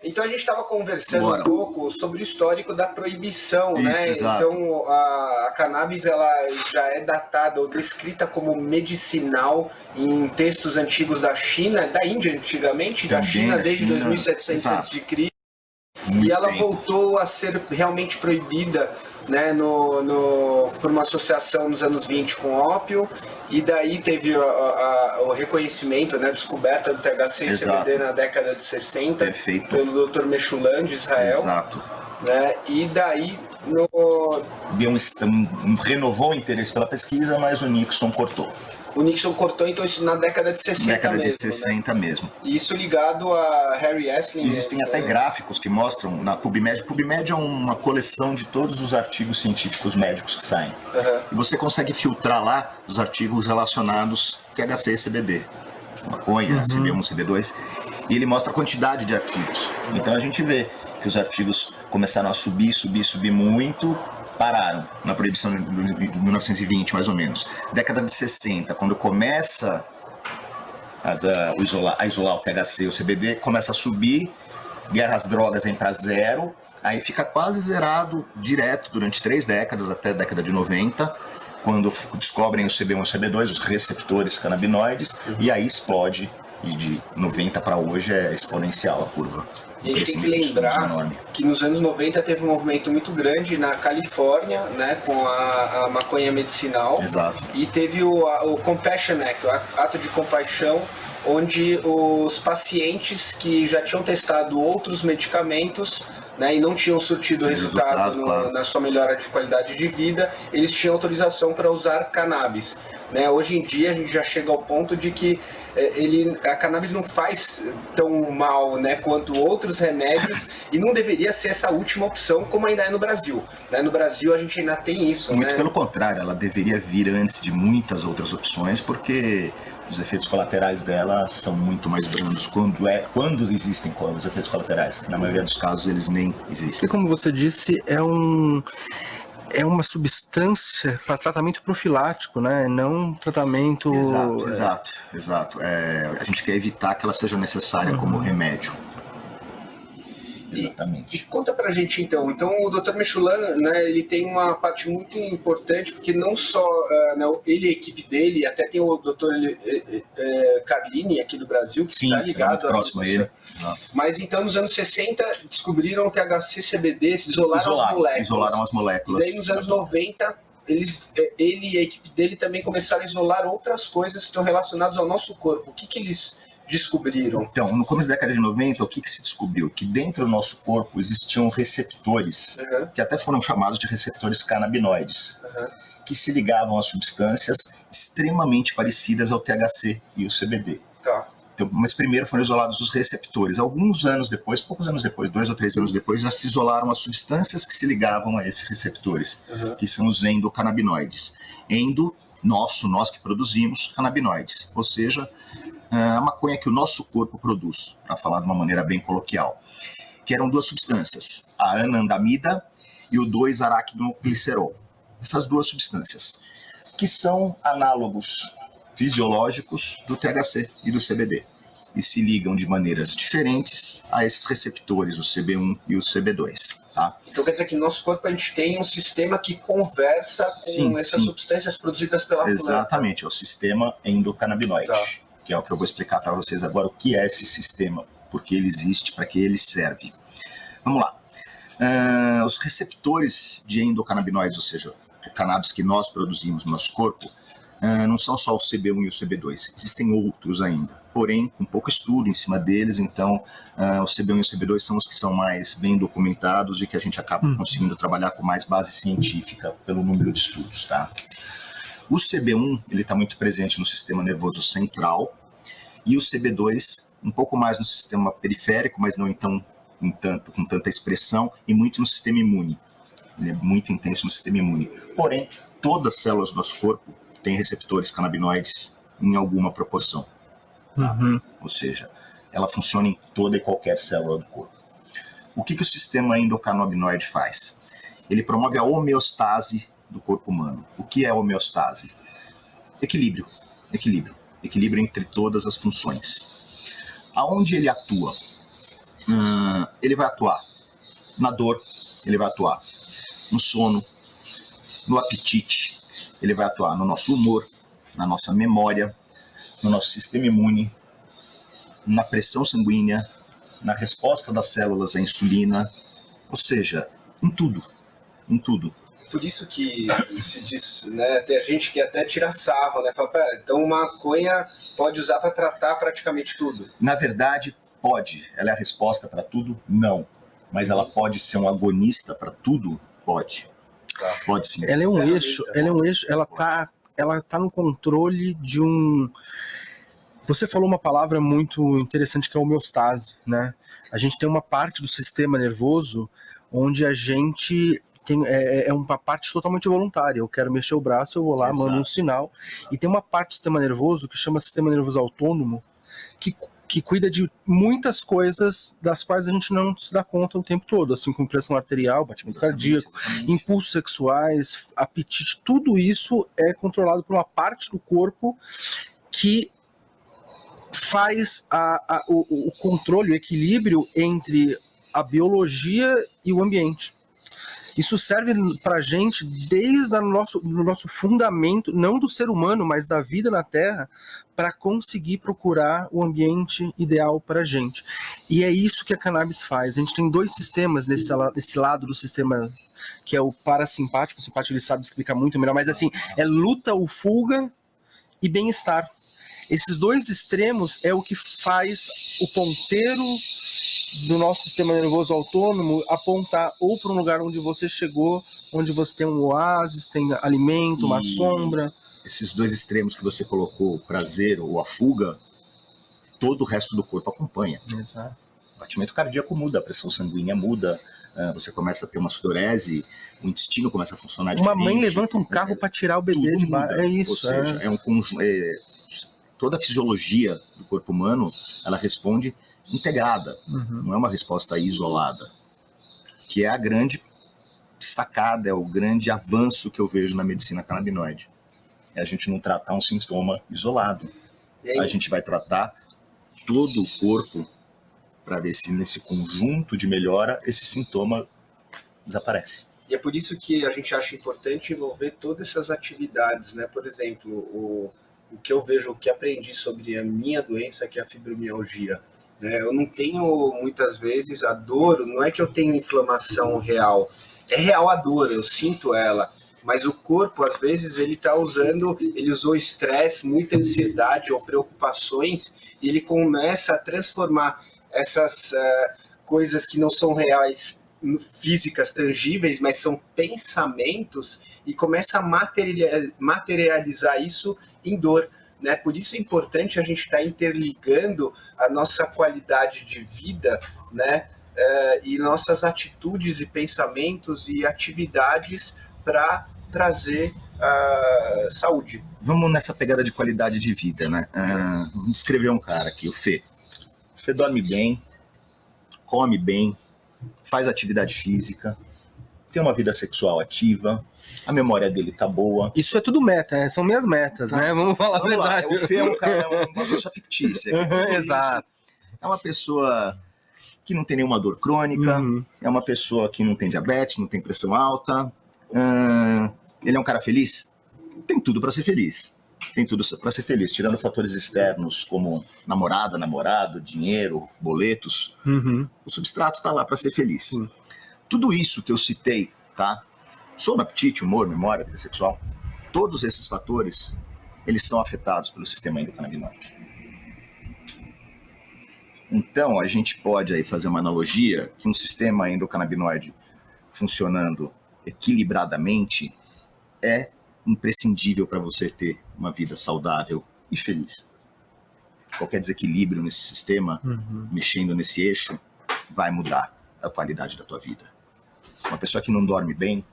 Então a gente estava conversando Bora. um pouco sobre o histórico da proibição, Isso, né? exato. Então a cannabis ela já é datada ou descrita como medicinal em textos antigos da China, da Índia antigamente, da Também China da desde China, 2700 exato. a.C. Muito E ela tempo. voltou a ser realmente proibida, né, por uma associação nos anos 20 com ópio, e daí teve o reconhecimento, né, descoberta do THC e CBD na década de 60. Perfeito. Pelo Dr. Meshulam de Israel. Exato. Né, e daí Deu renovou o interesse pela pesquisa, mas o Nixon cortou. O Nixon cortou, então, isso na década de 60 década mesmo. De 60 né? mesmo. E isso ligado a Harry Essling. Existem até gráficos que mostram na PubMed. PubMed é uma coleção de todos os artigos científicos médicos que saem. E você consegue filtrar lá os artigos relacionados THC e CBD. Maconha, CB1, CB2. E ele mostra a quantidade de artigos. Então a gente vê que os artigos começaram a subir muito, pararam na proibição de 1920, mais ou menos. Década de 60, quando começa a isolar o THC e o CBD, começa a subir, guerra às drogas vem para zero, aí fica quase zerado direto durante 3 décadas, até a década de 90, quando descobrem o CB1 e o CB2, os receptores canabinoides, e aí explode, e de 90 para hoje é exponencial a curva. E a gente tem que lembrar que nos anos 90 teve um movimento muito grande na Califórnia, né, com a maconha medicinal. Exato. E teve o Compassion Act, o ato de compaixão, onde os pacientes que já tinham testado outros medicamentos, né, e não tinham surtido resultado claro. Na sua melhora de qualidade de vida, eles tinham autorização para usar cannabis. Né? Hoje em dia a gente já chega ao ponto de que a cannabis não faz tão mal, né, quanto outros remédios e não deveria ser essa última opção como ainda é no Brasil. Né? No Brasil a gente ainda tem isso. Muito né? pelo contrário, ela deveria vir antes de muitas outras opções, porque os efeitos colaterais dela são muito mais brandos quando existem os efeitos colaterais. Na maioria dos casos eles nem existem. E como você disse, é uma substância para tratamento profilático, né? Não um tratamento... Exato. A gente quer evitar que ela seja necessária como remédio. Exatamente. E conta pra gente então o Dr. Meshulam, né, ele tem uma parte muito importante, porque não só né, ele e a equipe dele, até tem o Dr. Carlini aqui do Brasil, que está ligado próximo a ele. Mas então nos anos 60 descobriram o THC, CBD, isolaram as moléculas. E daí nos anos 90 ele e a equipe dele também começaram a isolar outras coisas que estão relacionadas ao nosso corpo. O que eles descobriram? Então, no começo da década de 90, o que se descobriu? Que dentro do nosso corpo existiam receptores, que até foram chamados de receptores canabinoides, que se ligavam a substâncias extremamente parecidas ao THC e o CBD. Tá. Então, mas primeiro foram isolados os receptores. Poucos anos depois, 2 ou 3 anos depois, já se isolaram as substâncias que se ligavam a esses receptores, que são os endocannabinoides. Nós que produzimos canabinoides, ou seja, a maconha que o nosso corpo produz, para falar de uma maneira bem coloquial, que eram 2 substâncias, a anandamida e o 2-araquinoglicerol. Essas 2 substâncias, que são análogos fisiológicos do THC e do CBD, e se ligam de maneiras diferentes a esses receptores, o CB1 e o CB2. Tá? Então quer dizer que no nosso corpo a gente tem um sistema que conversa com essas substâncias produzidas pela planta. Exatamente, é o sistema endocannabinoide. Tá. Que é o que eu vou explicar para vocês agora, o que é esse sistema, por que ele existe, para que ele serve. Vamos lá. Os receptores de endocannabinoides, ou seja, o cannabis que nós produzimos no nosso corpo, não são só o CB1 e o CB2, existem outros ainda, porém com pouco estudo em cima deles, então o CB1 e o CB2 são os que são mais bem documentados e que a gente acaba conseguindo trabalhar com mais base científica pelo número de estudos. Tá? O CB1 está muito presente no sistema nervoso central, e o CB2 um pouco mais no sistema periférico, mas não então com tanta expressão, e muito no sistema imune. Ele é muito intenso no sistema imune. Porém, todas as células do nosso corpo têm receptores canabinoides em alguma proporção. Tá? Ou seja, ela funciona em toda e qualquer célula do corpo. O que o sistema endocannabinoide faz? Ele promove a homeostase do corpo humano. O que é homeostase? Equilíbrio entre todas as funções. Aonde ele atua? ele vai atuar na dor, ele vai atuar no sono, no apetite, ele vai atuar no nosso humor, na nossa memória, no nosso sistema imune, na pressão sanguínea, na resposta das células à insulina, ou seja, em tudo, em tudo. Por isso que se diz, né, tem gente que até tira sarro, né, fala, então maconha pode usar para tratar praticamente tudo. Na verdade, pode. Ela é a resposta para tudo? Não. Mas ela pode ser um agonista para tudo? Pode. Pode sim. Ela é um eixo, ela tá no controle de um... Você falou uma palavra muito interessante que é homeostase, né? A gente tem uma parte do sistema nervoso onde a gente tem uma parte totalmente voluntária. Eu quero mexer o braço, eu vou lá, mando um sinal. E tem uma parte do sistema nervoso que chama sistema nervoso autônomo, que cuida de muitas coisas das quais a gente não se dá conta o tempo todo, assim como pressão arterial, batimento cardíaco, impulsos sexuais, apetite, tudo isso é controlado por uma parte do corpo que faz o controle, o equilíbrio entre a biologia e o ambiente. Isso serve para a gente desde o nosso fundamento, não do ser humano, mas da vida na Terra, para conseguir procurar o ambiente ideal para a gente. E é isso que a cannabis faz. A gente tem dois sistemas desse lado do sistema, que é o parasimpático. O simpático ele sabe explicar muito melhor, mas assim, é luta ou fuga e bem-estar. Esses dois extremos é o que faz o ponteiro do nosso sistema nervoso autônomo apontar ou para um lugar onde você chegou, onde você tem um oásis, tem alimento, uma sombra. Esses dois extremos que você colocou, o prazer ou a fuga, todo o resto do corpo acompanha. Exato. O batimento cardíaco muda, a pressão sanguínea muda, você começa a ter uma sudorese, o intestino começa a funcionar diferente. Uma mãe levanta um carro para tirar o bebê de baixo. É isso. Ou seja, é um conjunto. Toda a fisiologia do corpo humano, ela responde integrada, não é uma resposta isolada, que é a grande sacada, é o grande avanço que eu vejo na medicina canabinoide. É a gente não tratar um sintoma isolado. A gente vai tratar todo o corpo para ver se nesse conjunto de melhora esse sintoma desaparece. E é por isso que a gente acha importante envolver todas essas atividades, né? Por exemplo, o que eu vejo, o que aprendi sobre a minha doença, que é a fibromialgia. Eu não tenho, muitas vezes, a dor, não é que eu tenho inflamação real, é real a dor, eu sinto ela, mas o corpo, às vezes, ele usou estresse, muita ansiedade ou preocupações, e ele começa a transformar essas coisas que não são reais, físicas, tangíveis, mas são pensamentos, e começa a materializar isso em dor. Né? Por isso é importante a gente estar interligando a nossa qualidade de vida, né? E nossas atitudes e pensamentos e atividades para trazer saúde. Vamos nessa pegada de qualidade de vida, né? Vamos descrever um cara aqui, o Fê. O Fê dorme bem, come bem, faz atividade física, tem uma vida sexual ativa, a memória dele tá boa. Isso é tudo meta, né? São minhas metas, né? Vamos falar a verdade. O Fê é um cara, é uma pessoa fictícia. Exato. É uma pessoa que não tem nenhuma dor crônica, é uma pessoa que não tem diabetes, não tem pressão alta. Ele é um cara feliz? Tem tudo para ser feliz. Tem tudo para ser feliz, tirando fatores externos como namorada, namorado, dinheiro, boletos. O substrato tá lá para ser feliz. Tudo isso que eu citei, tá? Sono, apetite, humor, memória, vida sexual, todos esses fatores, eles são afetados pelo sistema endocannabinoide. Então, a gente pode aí fazer uma analogia que um sistema endocannabinoide funcionando equilibradamente é imprescindível para você ter uma vida saudável e feliz. Qualquer desequilíbrio nesse sistema, mexendo nesse eixo, vai mudar a qualidade da tua vida. Uma pessoa que não dorme bem,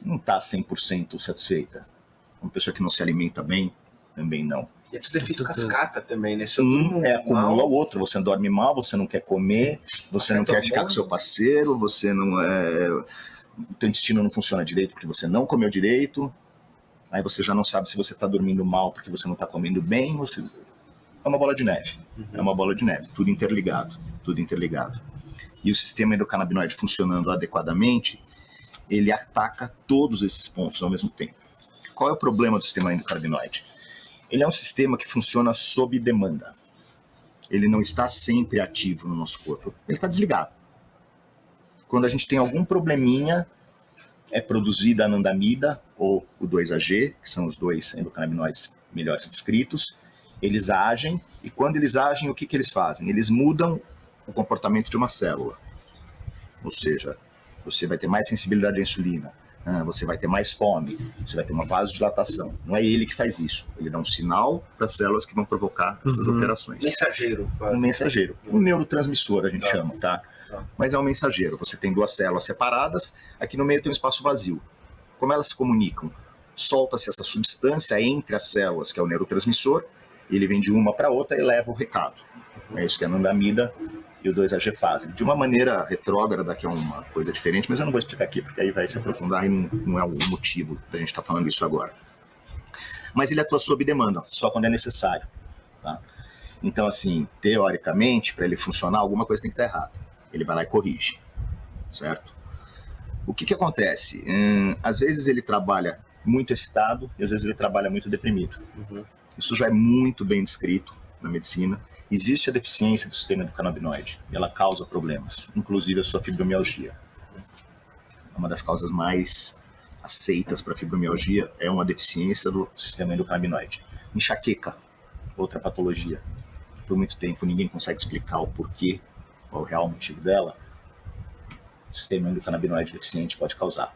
não está 100% satisfeita. Uma pessoa que não se alimenta bem, também não. E é tudo efeito cascata também, né? Acumula o outro. Você dorme mal, você não quer comer, você não quer ficar com seu parceiro, você não o teu intestino não funciona direito porque você não comeu direito. Aí você já não sabe se você está dormindo mal porque você não está comendo bem. É uma bola de neve. É uma bola de neve, tudo interligado. tudo interligado. E o sistema endocannabinoide funcionando adequadamente, ele ataca todos esses pontos ao mesmo tempo. Qual é o problema do sistema endocannabinoide? Ele é um sistema que funciona sob demanda. Ele não está sempre ativo no nosso corpo. Ele está desligado. Quando a gente tem algum probleminha, é produzida a anandamida ou o 2-AG, que são os dois endocannabinoides melhores descritos. Eles agem, e quando eles agem, o que eles fazem? Eles mudam o comportamento de uma célula. Ou seja, você vai ter mais sensibilidade à insulina, você vai ter mais fome, você vai ter uma vasodilatação. Não é ele que faz isso. Ele dá um sinal para as células que vão provocar essas alterações. Mensageiro. Quase. Um mensageiro. Um neurotransmissor, a gente chama, tá? Mas é um mensageiro. Você tem duas células separadas, aqui no meio tem um espaço vazio. Como elas se comunicam? Solta-se essa substância entre as células, que é o neurotransmissor, ele vem de uma para outra e leva o recado. É isso que a anandamida e o 2-AG fazem. De uma maneira retrógrada, que é uma coisa diferente, mas eu não vou explicar aqui, porque aí vai se aprofundar e não é o motivo da gente estar falando isso agora. Mas ele atua sob demanda, só quando é necessário. Tá? Então, assim, teoricamente, para ele funcionar, alguma coisa tem que estar errada. Ele vai lá e corrige, certo? O que acontece? Às vezes ele trabalha muito excitado e às vezes ele trabalha muito deprimido. Isso já é muito bem descrito na medicina. Existe a deficiência do sistema endocannabinoide e ela causa problemas, inclusive a sua fibromialgia. Uma das causas mais aceitas para fibromialgia é uma deficiência do sistema endocannabinoide. Enxaqueca, outra patologia, que por muito tempo ninguém consegue explicar o porquê, qual é o real motivo dela, o sistema endocannabinoide deficiente pode causar.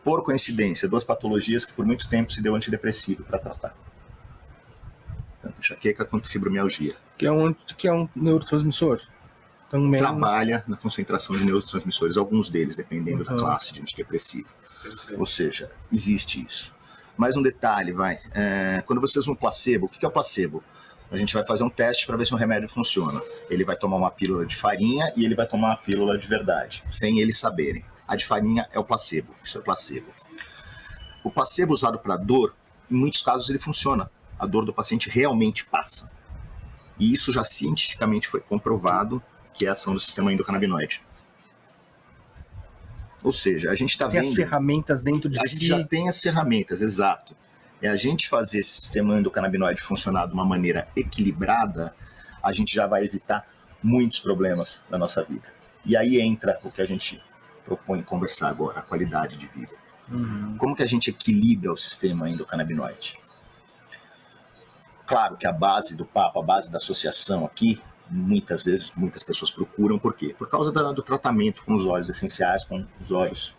Por coincidência, duas patologias que por muito tempo se deu antidepressivo para tratar. Tanto enxaqueca quanto fibromialgia. Que é um neurotransmissor. Também... Trabalha na concentração de neurotransmissores, alguns deles, dependendo da classe de antidepressivo. Ou seja, existe isso. Mais um detalhe, quando vocês usam placebo, o que é o placebo? A gente vai fazer um teste para ver se o remédio funciona. Ele vai tomar uma pílula de farinha e ele vai tomar uma pílula de verdade, sem eles saberem. A de farinha é o placebo, isso é placebo. O placebo usado para dor, em muitos casos ele funciona. A dor do paciente realmente passa. E isso já cientificamente foi comprovado que é a ação do sistema endocannabinoide. Ou seja, a gente está vendo... Tem as ferramentas dentro de si. A gente já tem as ferramentas, exato. É a gente fazer esse sistema endocannabinoide funcionar de uma maneira equilibrada, a gente já vai evitar muitos problemas na nossa vida. E aí entra o que a gente propõe conversar agora, a qualidade de vida. Como que a gente equilibra o sistema endocannabinoide? Claro que a base do papo, a base da associação aqui, muitas vezes, muitas pessoas procuram, por quê? Por causa do tratamento com os óleos essenciais, com os óleos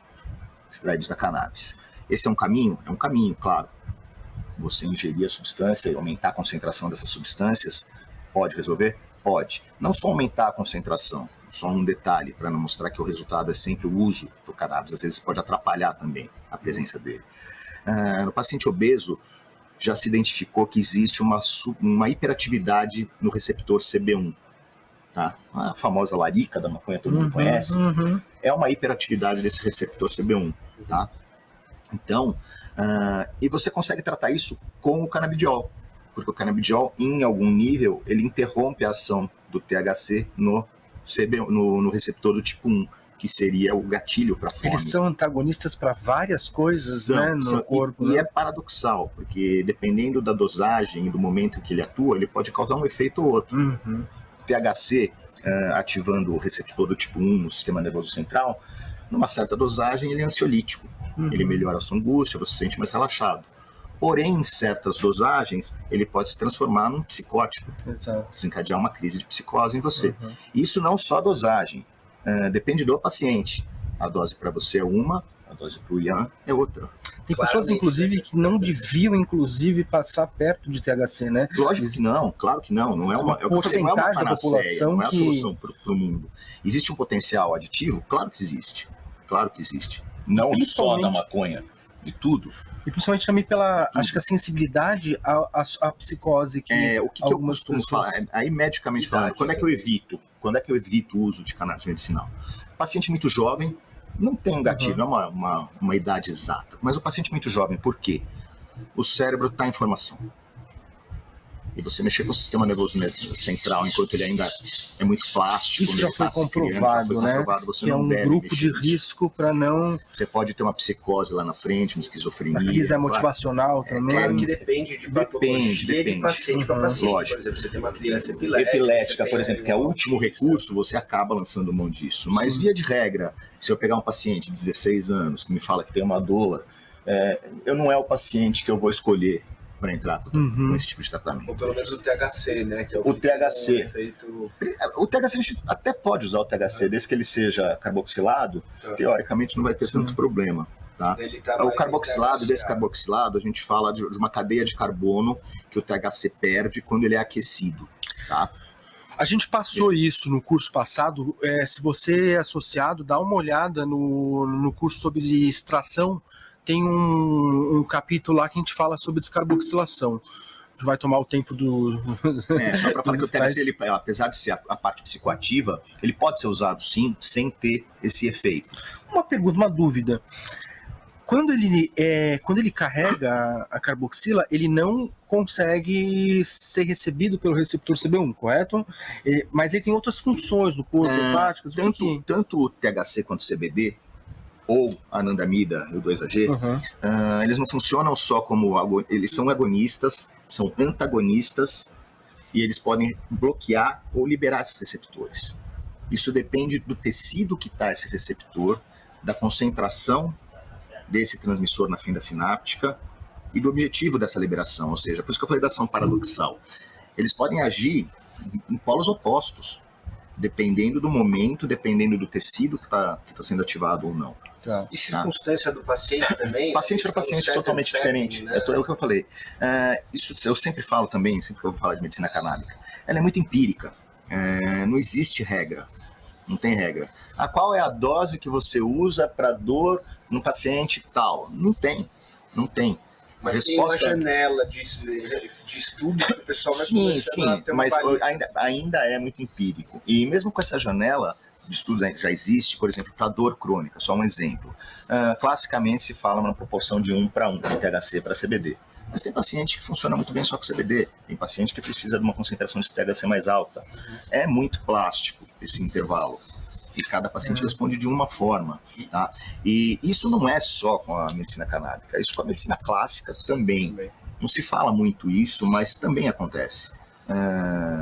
extraídos da cannabis. Esse é um caminho? É um caminho, claro. Você ingerir a substância e aumentar a concentração dessas substâncias, pode resolver? Pode. Não só aumentar a concentração, só um detalhe, para não mostrar que o resultado é sempre o uso do cannabis, às vezes pode atrapalhar também a presença dele. No paciente obeso, já se identificou que existe uma hiperatividade no receptor CB1. Tá? A famosa larica da maconha, todo mundo conhece. É uma hiperatividade desse receptor CB1. Tá? Então, e você consegue tratar isso com o canabidiol, porque o canabidiol, em algum nível, ele interrompe a ação do THC no receptor do tipo 1, que seria o gatilho para fome. Eles são antagonistas para várias coisas, no corpo. E é paradoxal, porque dependendo da dosagem e do momento em que ele atua, ele pode causar um efeito ou outro. O THC, ativando o receptor do tipo 1 no sistema nervoso central, numa certa dosagem ele é ansiolítico. Ele melhora a sua angústia, você se sente mais relaxado. Porém, em certas dosagens, ele pode se transformar num psicótico. Exato. Desencadear uma crise de psicose em você. Isso não só a dosagem. Depende do paciente. A dose para você é uma, a dose para o Ian é outra. Tem pessoas, inclusive, que não deviam, inclusive, passar perto de THC, né? Lógico que não, claro que não. Não é uma porcentagem da população, não é a solução para o mundo. Existe um potencial aditivo? Claro que existe. Claro que existe. Não só da maconha, de tudo. E principalmente também pela, acho que a sensibilidade à psicose que o que eu costumo falar, aí medicamente falando, quando é que eu evito? Quando é que eu evito o uso de cannabis medicinal? Paciente muito jovem, não tem um gatilho, não é uma idade exata, mas o paciente muito jovem, por quê? O cérebro está em formação. e você mexer com o sistema nervoso central enquanto ele ainda é muito plástico. Isso já foi comprovado, né? Você que não é um deve grupo de nisso. risco para não... Você pode ter uma psicose lá na frente, uma esquizofrenia. A crise motivacional também. Claro que depende de patologia de paciente para paciente. Lógico. Por exemplo, você tem uma criança epilética, por exemplo, que é o último recurso, você acaba lançando mão disso. Mas, via de regra, se eu pegar um paciente de 16 anos que me fala que tem uma dor, eu não é o paciente que eu vou escolher para entrar com esse tipo de tratamento. Ou pelo menos o THC, né? Que é o THC. Efeito... O THC, a gente até pode usar o THC, desde que ele seja carboxilado, teoricamente não vai ter tanto problema. Tá? O carboxilado, descarboxilado, a gente fala de uma cadeia de carbono que o THC perde quando ele é aquecido. Tá? A gente passou isso no curso passado. Se você é associado, dá uma olhada no curso sobre extração. Tem um capítulo lá que a gente fala sobre descarboxilação. A gente vai tomar o tempo do... Só para falar que o THC, ele, apesar de ser a parte psicoativa, ele pode ser usado sim, sem ter esse efeito. Uma pergunta, uma dúvida. Quando ele carrega a carboxila, ele não consegue ser recebido pelo receptor CB1, correto? Mas ele tem outras funções no corpo, hepáticas. Tanto o THC quanto o CBD, ou a anandamida e o 2-AG, eles não funcionam só como... Eles são agonistas, são antagonistas, e eles podem bloquear ou liberar esses receptores. Isso depende do tecido que está esse receptor, da concentração desse transmissor na fenda sináptica e do objetivo dessa liberação, ou seja, por isso que eu falei da ação paradoxal. Eles podem agir em polos opostos, dependendo do momento, dependendo do tecido que está sendo ativado ou não. E circunstância do paciente também? Paciente para paciente totalmente diferente. Né? É o que eu falei. Isso eu sempre falo também, sempre que eu vou falar de medicina canábica, ela é muito empírica. Não existe regra. Não tem regra. Qual é a dose que você usa para dor no paciente tal? Não tem. Mas tem uma janela de estudo que o pessoal vai começando a ter uma mas ainda é muito empírico. E mesmo com essa janela de estudos já existe, por exemplo, para dor crônica, só um exemplo. Classicamente se fala uma proporção de 1:1 de THC para CBD. Mas tem paciente que funciona muito bem só com CBD, tem paciente que precisa de uma concentração de THC mais alta. É muito plástico esse intervalo. E cada paciente responde de uma forma. Tá? E isso não é só com a medicina canábica, isso com a medicina clássica também. Não se fala muito isso, mas também acontece.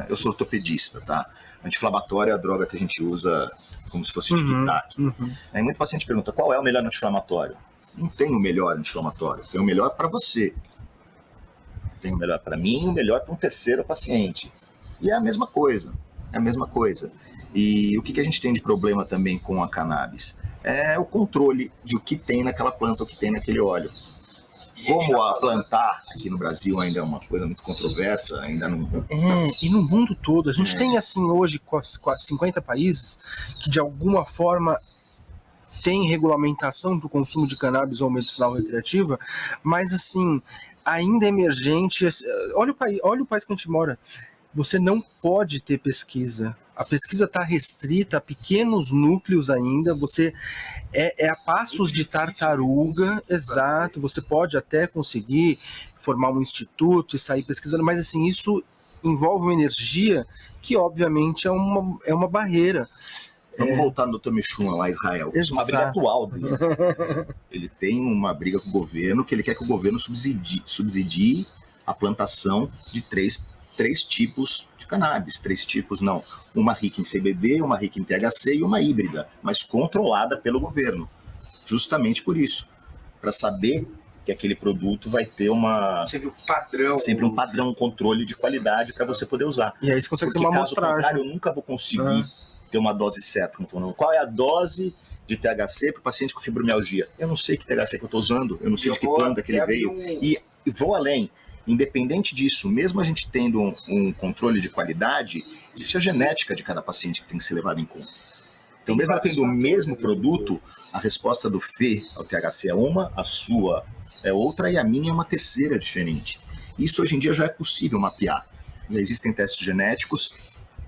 Eu sou ortopedista, tá? Anti-inflamatório é a droga que a gente usa como se fosse tic-tac. Aí muito paciente pergunta, qual é o melhor anti-inflamatório? Não tem o melhor anti-inflamatório, tem o melhor para você. Tem o melhor para mim e o melhor para um terceiro paciente. E é a mesma coisa, E o que a gente tem de problema também com a cannabis? É o controle de o que tem naquela planta, o que tem naquele óleo. Como a plantar aqui no Brasil ainda é uma coisa muito controversa, ainda não... E no mundo todo, a gente tem assim hoje quase 50 países que de alguma forma tem regulamentação para o consumo de cannabis ou medicinal recreativa, mas assim, ainda é emergente. Olha o país que a gente mora. Você não pode ter pesquisa. A pesquisa está restrita a pequenos núcleos ainda. Você a passos de tartaruga, exato. Você pode até conseguir formar um instituto e sair pesquisando, mas assim, isso envolve uma energia que obviamente é uma barreira. Vamos voltar no Dr. Mechuma lá em Israel. Isso é uma briga atual dele. Ele tem uma briga com o governo, que ele quer que o governo subsidie a plantação de três tipos de cannabis. 3 tipos, não. Uma rica em CBD, uma rica em THC e uma híbrida, mas controlada pelo governo. Justamente por isso. Para saber que aquele produto vai ter sempre um padrão, um controle de qualidade para você poder usar. E aí você consegue ter uma amostragem. Caso contrário, eu nunca vou conseguir ter uma dose certa. Qual é a dose de THC para o paciente com fibromialgia? Eu não sei que THC que eu estou usando, eu não sei de que planta que ele veio. E vou além. Independente disso, mesmo a gente tendo um controle de qualidade, existe a genética de cada paciente que tem que ser levado em conta. Então, mesmo eu tendo o mesmo produto, a resposta do Fê ao THC é uma, a sua é outra e a minha é uma terceira diferente. Isso hoje em dia já é possível mapear. Já existem testes genéticos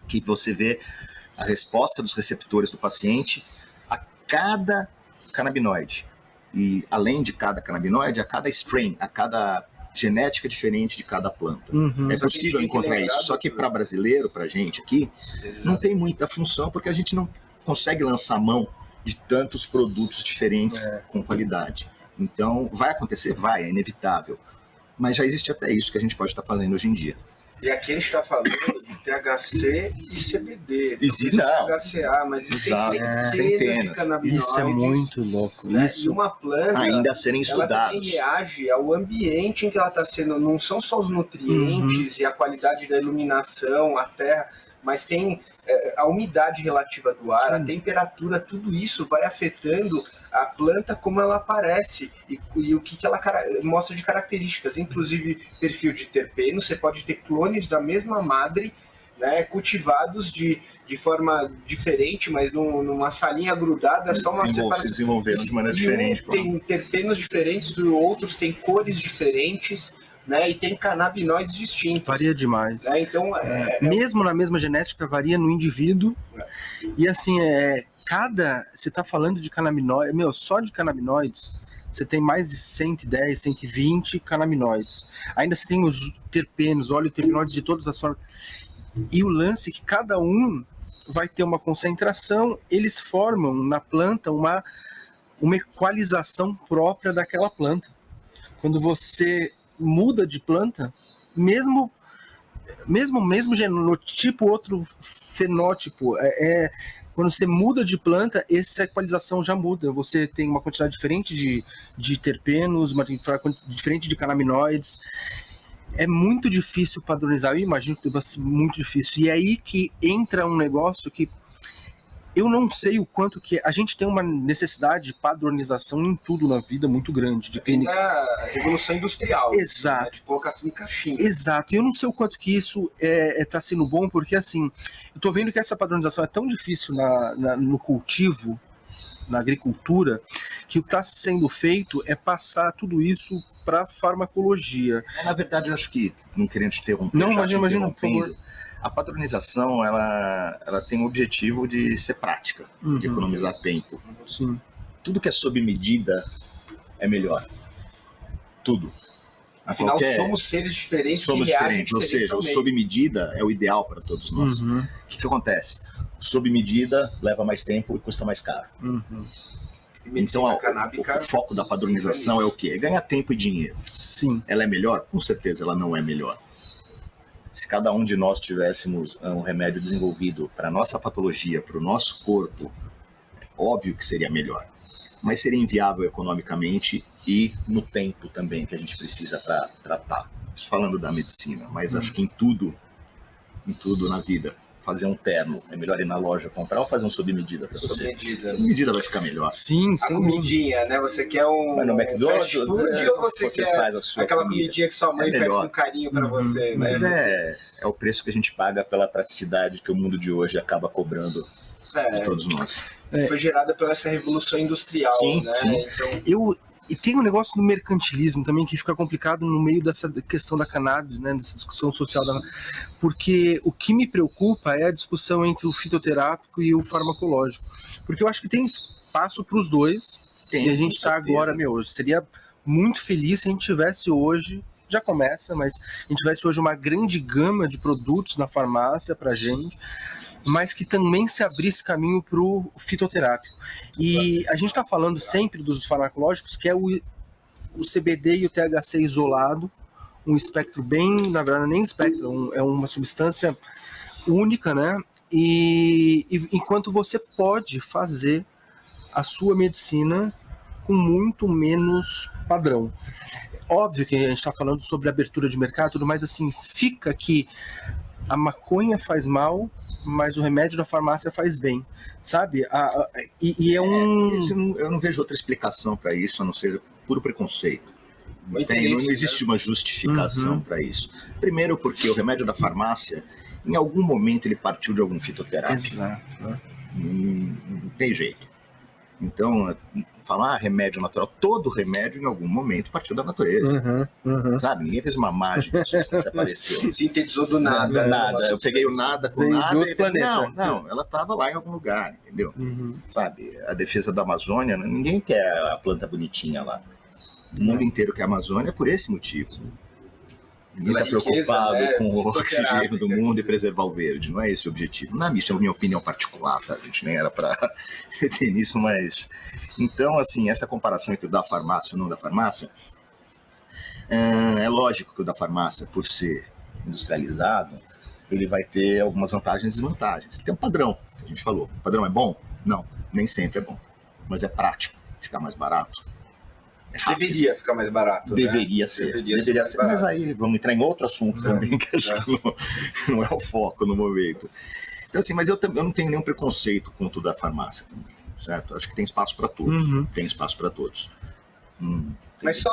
que você vê a resposta dos receptores do paciente a cada canabinoide. E além de cada canabinoide, a cada strain, a cada genética diferente de cada planta. Uhum. É possível encontrar isso, só que para brasileiro, para gente aqui, não tem muita função, porque a gente não consegue lançar mão de tantos produtos diferentes com qualidade. Então, vai acontecer? Vai, é inevitável. Mas já existe até isso que a gente pode estar fazendo hoje em dia. E aqui a gente está falando de THC e CBD. Existe, não. THCA, mas existem centenas de centenas. canabinoides. Isso é muito louco. Né? Isso E uma planta, ainda a serem ela também estudados. reage ao ambiente em que ela está sendo. Não são só os nutrientes e a qualidade da iluminação, a terra, mas tem a umidade relativa do ar, a temperatura, tudo isso vai afetando a planta como ela aparece e o que ela mostra de características, inclusive perfil de terpeno. Você pode ter clones da mesma madre, né, cultivados de forma diferente, mas numa salinha grudada, só uma separação. Se desenvolveram de maneira E diferente. tem terpenos diferentes dos outros, tem cores diferentes, né, e tem canabinoides distintos. varia demais. Né? Então, Mesmo na mesma genética, varia no indivíduo. E assim, você está falando de canabinoides, só de canabinoides, você tem mais de 110, 120 canabinoides. Ainda você tem os terpenos, oleoterpenoides de todas as formas. E o lance é que cada um vai ter uma concentração, eles formam na planta uma equalização própria daquela planta. Quando você muda de planta, mesmo genotipo, outro fenótipo, quando você muda de planta, essa equalização já muda. Você tem uma quantidade diferente de terpenos, uma quantidade diferente de canabinoides. É muito difícil padronizar, eu imagino que deve ser muito difícil. E é aí que entra um negócio que eu não sei o quanto que a gente tem uma necessidade de padronização em tudo na vida muito grande. Vem da Revolução Industrial. Exato. Né, de colocar tudo em caixinha. Exato. E eu não sei o quanto que isso está sendo bom, porque assim, eu tô vendo que essa padronização é tão difícil no cultivo, na agricultura, que o que está sendo feito é passar tudo isso para farmacologia. Na verdade, eu acho que, não querendo te interromper, Não, imagina, por favor. A padronização, ela tem o objetivo de ser prática, de economizar tempo. Sim. Tudo que é sob medida é melhor. Tudo. Afinal, somos seres diferentes. Somos diferentes, ou seja, o sob medida é o ideal para todos nós. O que acontece? O sob medida leva mais tempo e custa mais caro. Então, o foco da padronização é o quê? É ganhar tempo e dinheiro. Sim. Ela é melhor? Com certeza ela não é melhor. Se cada um de nós tivéssemos um remédio desenvolvido para a nossa patologia, para o nosso corpo, óbvio que seria melhor. Mas seria inviável economicamente e no tempo também que a gente precisa para tratar. Isso falando da medicina, mas acho que em tudo na vida. Fazer um terno, é melhor ir na loja comprar ou fazer um sob medida para você? Sob medida vai ficar melhor. Sim, a comidinha, né? Você quer Vai no McDonald's, fast food ou você quer faz a sua aquela comidinha que sua mãe faz com carinho para você, né? Mas é o preço que a gente paga pela praticidade que o mundo de hoje acaba cobrando de todos nós. Foi gerada pela essa revolução industrial, sim, né? Sim. Então... E tem um negócio do mercantilismo também que fica complicado no meio dessa questão da cannabis, né, dessa discussão social porque o que me preocupa é a discussão entre o fitoterápico e o farmacológico, porque eu acho que tem espaço para os dois, e a gente está agora, seria muito feliz se a gente tivesse hoje, já começa, mas a gente tivesse hoje uma grande gama de produtos na farmácia para gente, mas que também se abrisse caminho para o fitoterápico. E a gente está falando sempre dos farmacológicos, que é o CBD e o THC isolado, um espectro bem, na verdade, nem espectro, é uma substância única, né? E enquanto você pode fazer a sua medicina com muito menos padrão. Óbvio que a gente está falando sobre abertura de mercado, tudo mais assim, fica que a maconha faz mal, mas o remédio da farmácia faz bem, sabe? Eu não vejo outra explicação para isso, a não ser puro preconceito. Não existe uma justificação para isso. Primeiro porque o remédio da farmácia, em algum momento ele partiu de algum fitoterápico. Exato. Não tem jeito. Então, falar remédio natural, todo remédio em algum momento partiu da natureza. Sabe? Ninguém fez uma mágica, a substância apareceu. Sintetizou do nada. Nada. Eu peguei o nada com nada e planeta. Não, ela estava lá em algum lugar, entendeu? Sabe? A defesa da Amazônia, ninguém quer a planta bonitinha lá. O mundo inteiro quer a Amazônia por esse motivo. Ninguém está preocupado, né, com o oxigênio do mundo e preservar o verde. Não é esse o objetivo. Não, isso é a minha opinião particular, tá? A gente nem era para ter nisso, mas... Então, assim, essa comparação entre o da farmácia e o não da farmácia, é lógico que o da farmácia, por ser industrializado, ele vai ter algumas vantagens e desvantagens. Tem um padrão, que a gente falou. O padrão é bom? Não, nem sempre é bom. Mas é prático, ficar mais barato. Deveria ficar mais barato. Deveria ser. Deveria ser. Mas aí vamos entrar em outro assunto também, que acho que não é o foco no momento. Então, assim, mas eu não tenho nenhum preconceito contra o da farmácia também, certo? Acho que tem espaço para todos. Tem espaço para todos. Mas só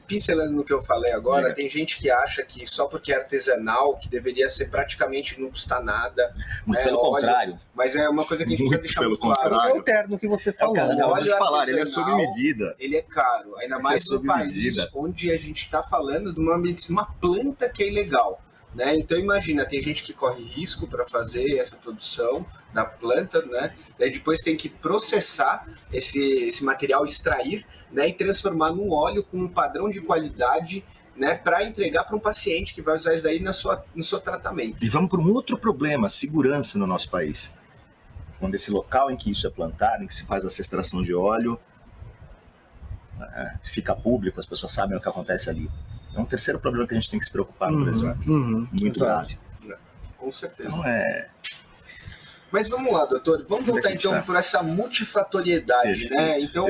pincelando no que eu falei agora, tem gente que acha que só porque é artesanal, que deveria ser praticamente não custa nada. Muito pelo contrário. Mas é uma coisa que a gente precisa deixar muito claro. É o terno que você falou. Acabou de falar, ele é sob medida. Ele é caro, ainda mais no país onde a gente está falando de uma medicina, uma planta que é ilegal. Né? Então imagina, tem gente que corre risco para fazer essa produção da planta, né? Daí depois tem que processar esse material, extrair, né? E transformar num óleo com um padrão de qualidade, né? Para entregar para um paciente que vai usar isso daí no seu tratamento. E vamos para um outro problema, segurança no nosso país. Quando esse local em que isso é plantado, em que se faz essa extração de óleo, fica público, as pessoas sabem o que acontece ali. É um terceiro problema que a gente tem que se preocupar no Brasil. Muito grave. Com certeza. Então Mas vamos lá, doutor. Vamos voltar então por essa multifatoriedade, né? Então,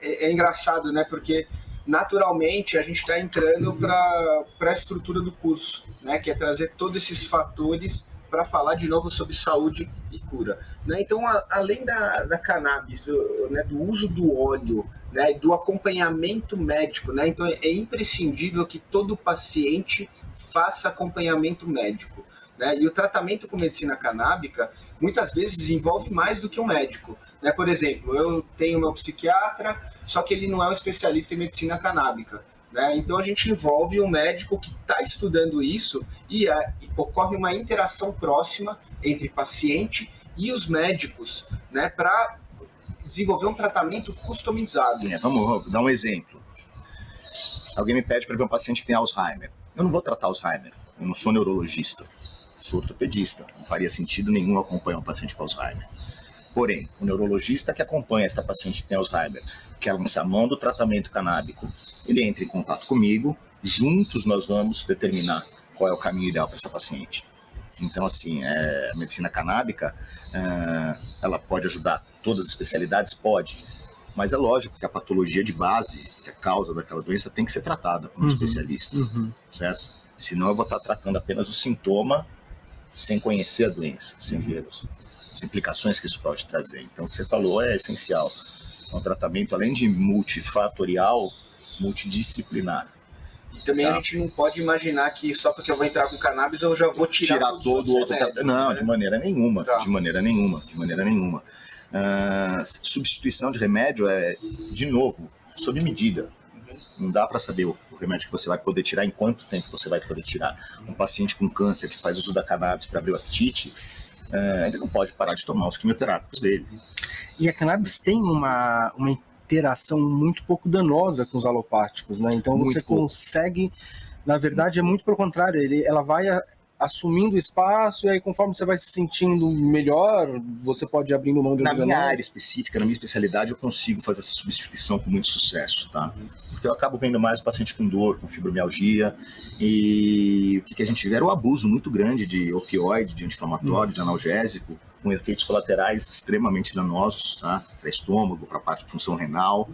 é engraçado, né? Porque naturalmente a gente está entrando para a estrutura do curso, né? Que é trazer todos esses fatores para falar de novo sobre saúde e cura. Né? Então, além da cannabis, né, do uso do óleo, né, do acompanhamento médico, né? Então é imprescindível que todo paciente faça acompanhamento médico. Né? E o tratamento com medicina canábica muitas vezes envolve mais do que um médico. Né? Por exemplo, eu tenho meu psiquiatra, só que ele não é um especialista em medicina canábica. Né? Então a gente envolve um médico que está estudando isso e ocorre uma interação próxima entre paciente e os médicos, né, para desenvolver um tratamento customizado. Vamos dar um exemplo. Alguém me pede para ver um paciente que tem Alzheimer. Eu não vou tratar Alzheimer, eu não sou neurologista, sou ortopedista. Não faria sentido nenhum acompanhar um paciente com Alzheimer. Porém, o neurologista que acompanha essa paciente que tem Alzheimer, que é lança mão do tratamento canábico, ele entra em contato comigo, juntos nós vamos determinar qual é o caminho ideal para essa paciente. Então, assim, a medicina canábica, ela pode ajudar todas as especialidades? Pode. Mas é lógico que a patologia de base, que é a causa daquela doença, tem que ser tratada por um especialista, certo? Senão eu vou estar tratando apenas o sintoma sem conhecer a doença, sem ver as implicações que isso pode trazer. Então, o que você falou é essencial. É um tratamento, além de multifatorial, multidisciplinar. E também a gente não pode imaginar que só porque eu vou entrar com cannabis eu já vou tirar todo o outro tratamento. Não, né? De maneira nenhuma. De maneira nenhuma. Substituição de remédio é, de novo, sob medida. Não dá para saber o remédio que você vai poder tirar, em quanto tempo você vai poder tirar. Um paciente com câncer que faz uso da cannabis para abrir o apetite, ele não pode parar de tomar os quimioterápicos dele. E a cannabis tem uma interação muito pouco danosa com os alopáticos, né? Então muito você consegue, na verdade é muito pelo contrário, ela vai assumindo espaço e aí conforme você vai se sentindo melhor, você pode ir abrindo mão de Na minha área específica, na minha especialidade, eu consigo fazer essa substituição com muito sucesso, tá? Porque eu acabo vendo mais o paciente com dor, com fibromialgia, e o que a gente vê era o abuso muito grande de opioide, de anti-inflamatório, de analgésico, com efeitos colaterais extremamente danosos, tá? Para estômago, para a parte de função renal.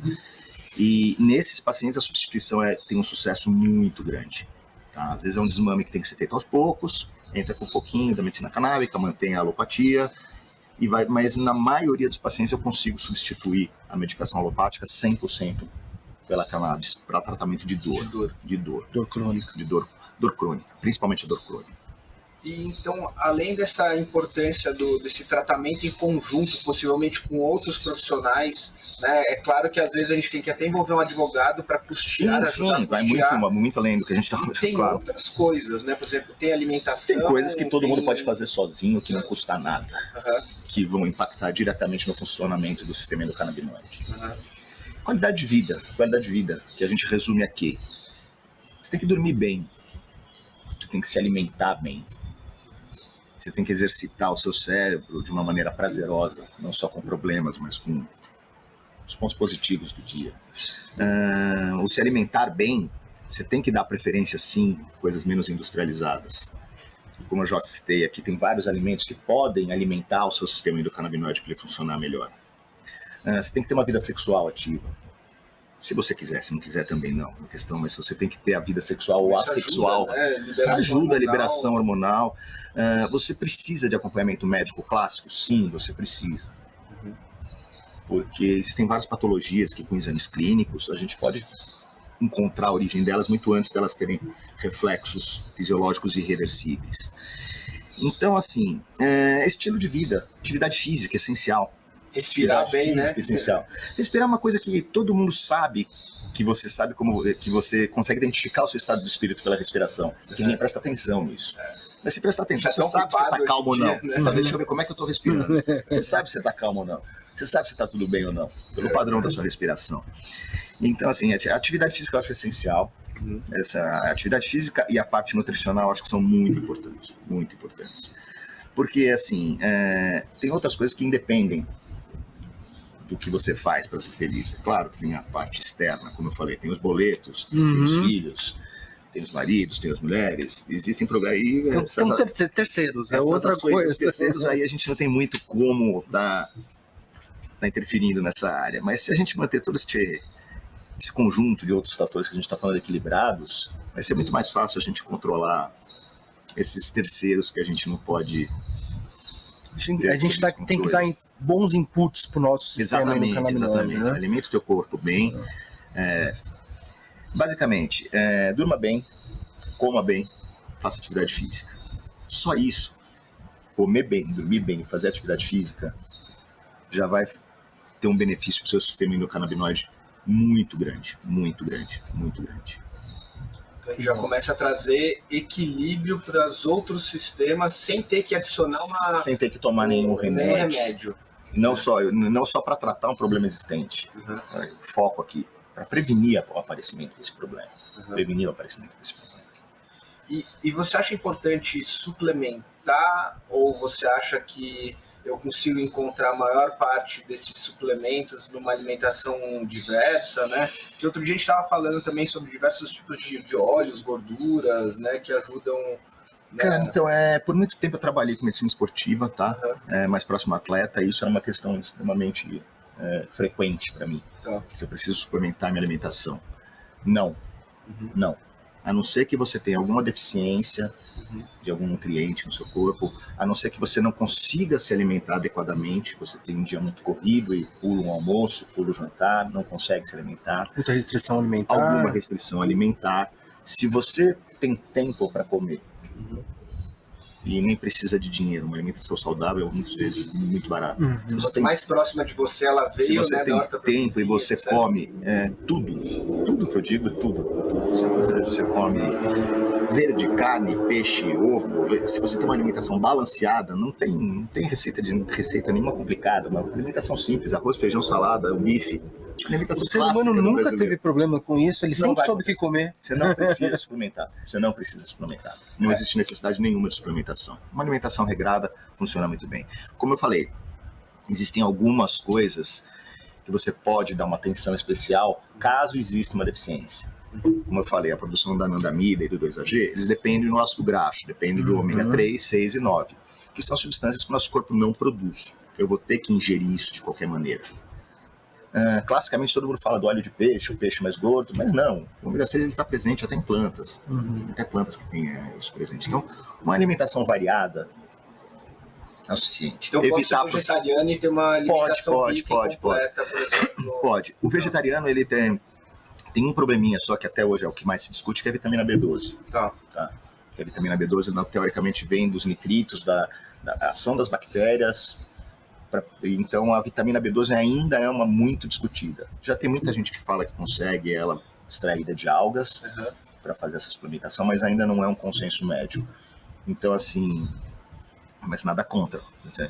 E nesses pacientes a substituição tem um sucesso muito grande. Tá? Às vezes é um desmame que tem que ser feito aos poucos, entra com um pouquinho da medicina canábica, mantém a alopatia, mas na maioria dos pacientes eu consigo substituir a medicação alopática 100% pela cannabis para tratamento de dor. Dor crônica. Dor crônica, principalmente a dor crônica. E então, além dessa importância desse tratamento em conjunto, possivelmente com outros profissionais, né, é claro que às vezes a gente tem que até envolver um advogado para custear. Sim, vai muito além do que a gente está falando. Tem outras coisas, né? Por exemplo, tem alimentação. Tem coisas que todo mundo pode fazer sozinho, que não custa nada, que vão impactar diretamente no funcionamento do sistema endocannabinoide. Qualidade de vida, que a gente resume aqui. Você tem que dormir bem, você tem que se alimentar bem, você tem que exercitar o seu cérebro de uma maneira prazerosa, não só com problemas, mas com os pontos positivos do dia. O se alimentar bem, você tem que dar preferência, sim, a coisas menos industrializadas. Como eu já citei aqui, tem vários alimentos que podem alimentar o seu sistema endocannabinoide para ele funcionar melhor. Você tem que ter uma vida sexual ativa. Se você quiser, se não quiser também não. A questão, mas você tem que ter a vida sexual ou assexual. Ajuda a liberação hormonal. Você precisa de acompanhamento médico clássico? Sim, você precisa. Porque existem várias patologias que com exames clínicos a gente pode encontrar a origem delas muito antes delas terem reflexos fisiológicos irreversíveis. Então, assim, estilo de vida, atividade física essencial. Respirar bem, né? Essencial. Respirar é uma coisa que todo mundo sabe, que você sabe como, que você consegue identificar o seu estado de espírito pela respiração, porque ninguém presta atenção nisso. Mas se prestar atenção, você sabe se você está calmo ou não. Né? Deixa eu ver como é que eu estou respirando. Você sabe se você está calmo ou não. Você sabe se está tudo bem ou não, pelo padrão da sua respiração. Então, assim, a atividade física eu acho essencial. Essa atividade física e a parte nutricional eu acho que são muito importantes. Muito importantes. Porque, assim, tem outras coisas que independem do que você faz para ser feliz. É claro que tem a parte externa, como eu falei, tem os boletos, tem os filhos, tem os maridos, tem as mulheres, existem programas aí. São terceiros, é outra coisa. Os terceiros aí a gente não tem muito como tá interferindo nessa área, mas se a gente manter todo esse conjunto de outros fatores que a gente está falando equilibrados, vai ser muito mais fácil a gente controlar esses terceiros que a gente não pode. A gente tem que dar bons inputs para o nosso sistema. Exatamente. Né? Alimenta o teu corpo bem. Basicamente, durma bem, coma bem, faça atividade física. Só isso. Comer bem, dormir bem, fazer atividade física já vai ter um benefício para o seu sistema endocannabinoide muito grande, muito grande, muito grande. Então, já começa a trazer equilíbrio para os outros sistemas sem ter que adicionar sem ter que tomar nenhum remédio. Não só para tratar um problema existente. Foco aqui para prevenir o aparecimento desse problema. Prevenir o aparecimento desse problema. E você acha importante suplementar ou você acha que eu consigo encontrar a maior parte desses suplementos numa alimentação diversa, né? Que outro dia a gente estava falando também sobre diversos tipos de óleos, gorduras, né? Que ajudam... Né? Cara, então, por muito tempo eu trabalhei com medicina esportiva, tá? Mais próximo atleta, e isso era uma questão extremamente frequente para mim. Se eu preciso suplementar minha alimentação. Não. A não ser que você tenha alguma deficiência de algum nutriente no seu corpo, a não ser que você não consiga se alimentar adequadamente, você tem um dia muito corrido e pula um almoço, pula o jantar, não consegue se alimentar. Muita restrição alimentar. Alguma restrição alimentar. Se você tem tempo para comer e nem precisa de dinheiro, uma alimentação saudável é muitas vezes muito barata. Se você tem mais próxima de você, ela veio, se você tem tempo e você come tudo que eu digo é tudo. Você come verde, carne, peixe, ovo. Se você tem uma alimentação balanceada, não tem receita nenhuma complicada, uma alimentação simples, arroz, feijão, salada, bife. O ser humano nunca teve problema com isso, ele sempre soube o que comer. Você não precisa suplementar. Não existe necessidade nenhuma de suplementação. Uma alimentação regrada funciona muito bem. Como eu falei, existem algumas coisas que você pode dar uma atenção especial caso exista uma deficiência. Como eu falei, a produção da anandamida e do 2-AG, eles dependem do ácido graxo, dependem do ômega 3, 6 e 9, que são substâncias que o nosso corpo não produz. Eu vou ter que ingerir isso de qualquer maneira. Classicamente todo mundo fala do óleo de peixe, o peixe mais gordo, mas não, o ômega 6 está presente até em plantas, até plantas que têm isso presente. Então, uma alimentação variada é o suficiente. Então, posso ser vegetariano e ter uma alimentação completa, por exemplo? Pode. O vegetariano, ele tem um probleminha só que até hoje é o que mais se discute, que é a vitamina B12. Tá. Que a vitamina B12, teoricamente, vem dos nitritos, da ação das bactérias. Então a vitamina B12 ainda é uma muito discutida. Já tem muita gente que fala que consegue ela extraída de algas para fazer essa suplementação, mas ainda não é um consenso médico. Então, assim, mas nada contra.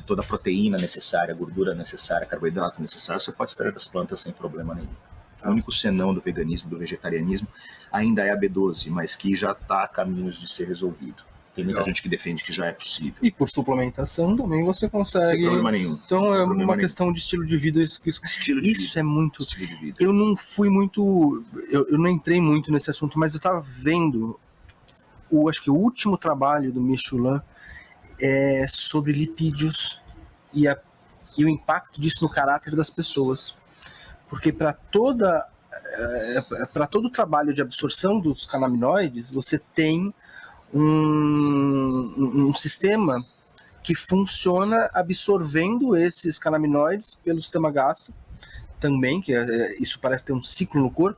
Toda a proteína necessária, gordura necessária, carboidrato necessário, você pode extrair das plantas sem problema nenhum. O único senão do veganismo, do vegetarianismo, ainda é a B12, mas que já está a caminhos de ser resolvido. Tem muita gente que defende que já é possível. E por suplementação também você consegue. Não tem problema nenhum. Então é uma questão de estilo de vida. Isso é muito. Estilo de vida. Eu não fui muito. Eu não entrei muito nesse assunto, mas eu estava vendo. Acho que o último trabalho do Michelin é sobre lipídios e o impacto disso no caráter das pessoas. Porque para todo o trabalho de absorção dos canabinoides, você tem um sistema que funciona absorvendo esses canabinoides pelo sistema gastro também, que isso parece ter um ciclo no corpo,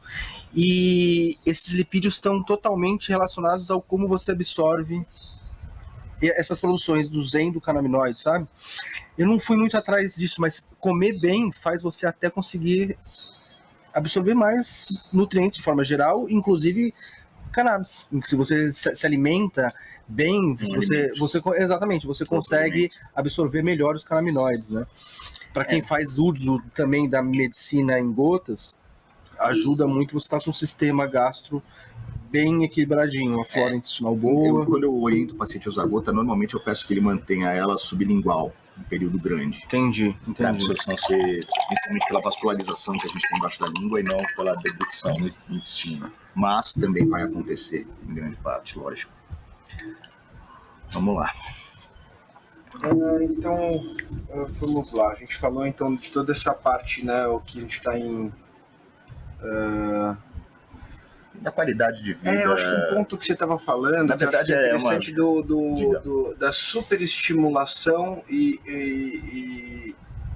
e esses lipídios estão totalmente relacionados ao como você absorve essas produções dos endocannabinoides, sabe? Eu não fui muito atrás disso, mas comer bem faz você até conseguir absorver mais nutrientes de forma geral, inclusive cannabis. Se você se alimenta bem, você consegue absorver melhor os canabinoides, né? Para quem faz uso também da medicina em gotas, ajuda muito você estar com um sistema gastro bem equilibradinho, a flora intestinal boa. Quando eu oriento o paciente a usar gota, normalmente eu peço que ele mantenha ela sublingual um período grande. Entendi. Para a absorção ser, principalmente pela vascularização que a gente tem embaixo da língua e não pela dedução no intestino. Mas também vai acontecer, em grande parte, lógico. Vamos lá. Então, vamos lá. A gente falou então de toda essa parte, né? O que a gente está em... Da qualidade de vida. Eu acho que o ponto que você estava falando, na verdade, é interessante da superestimulação e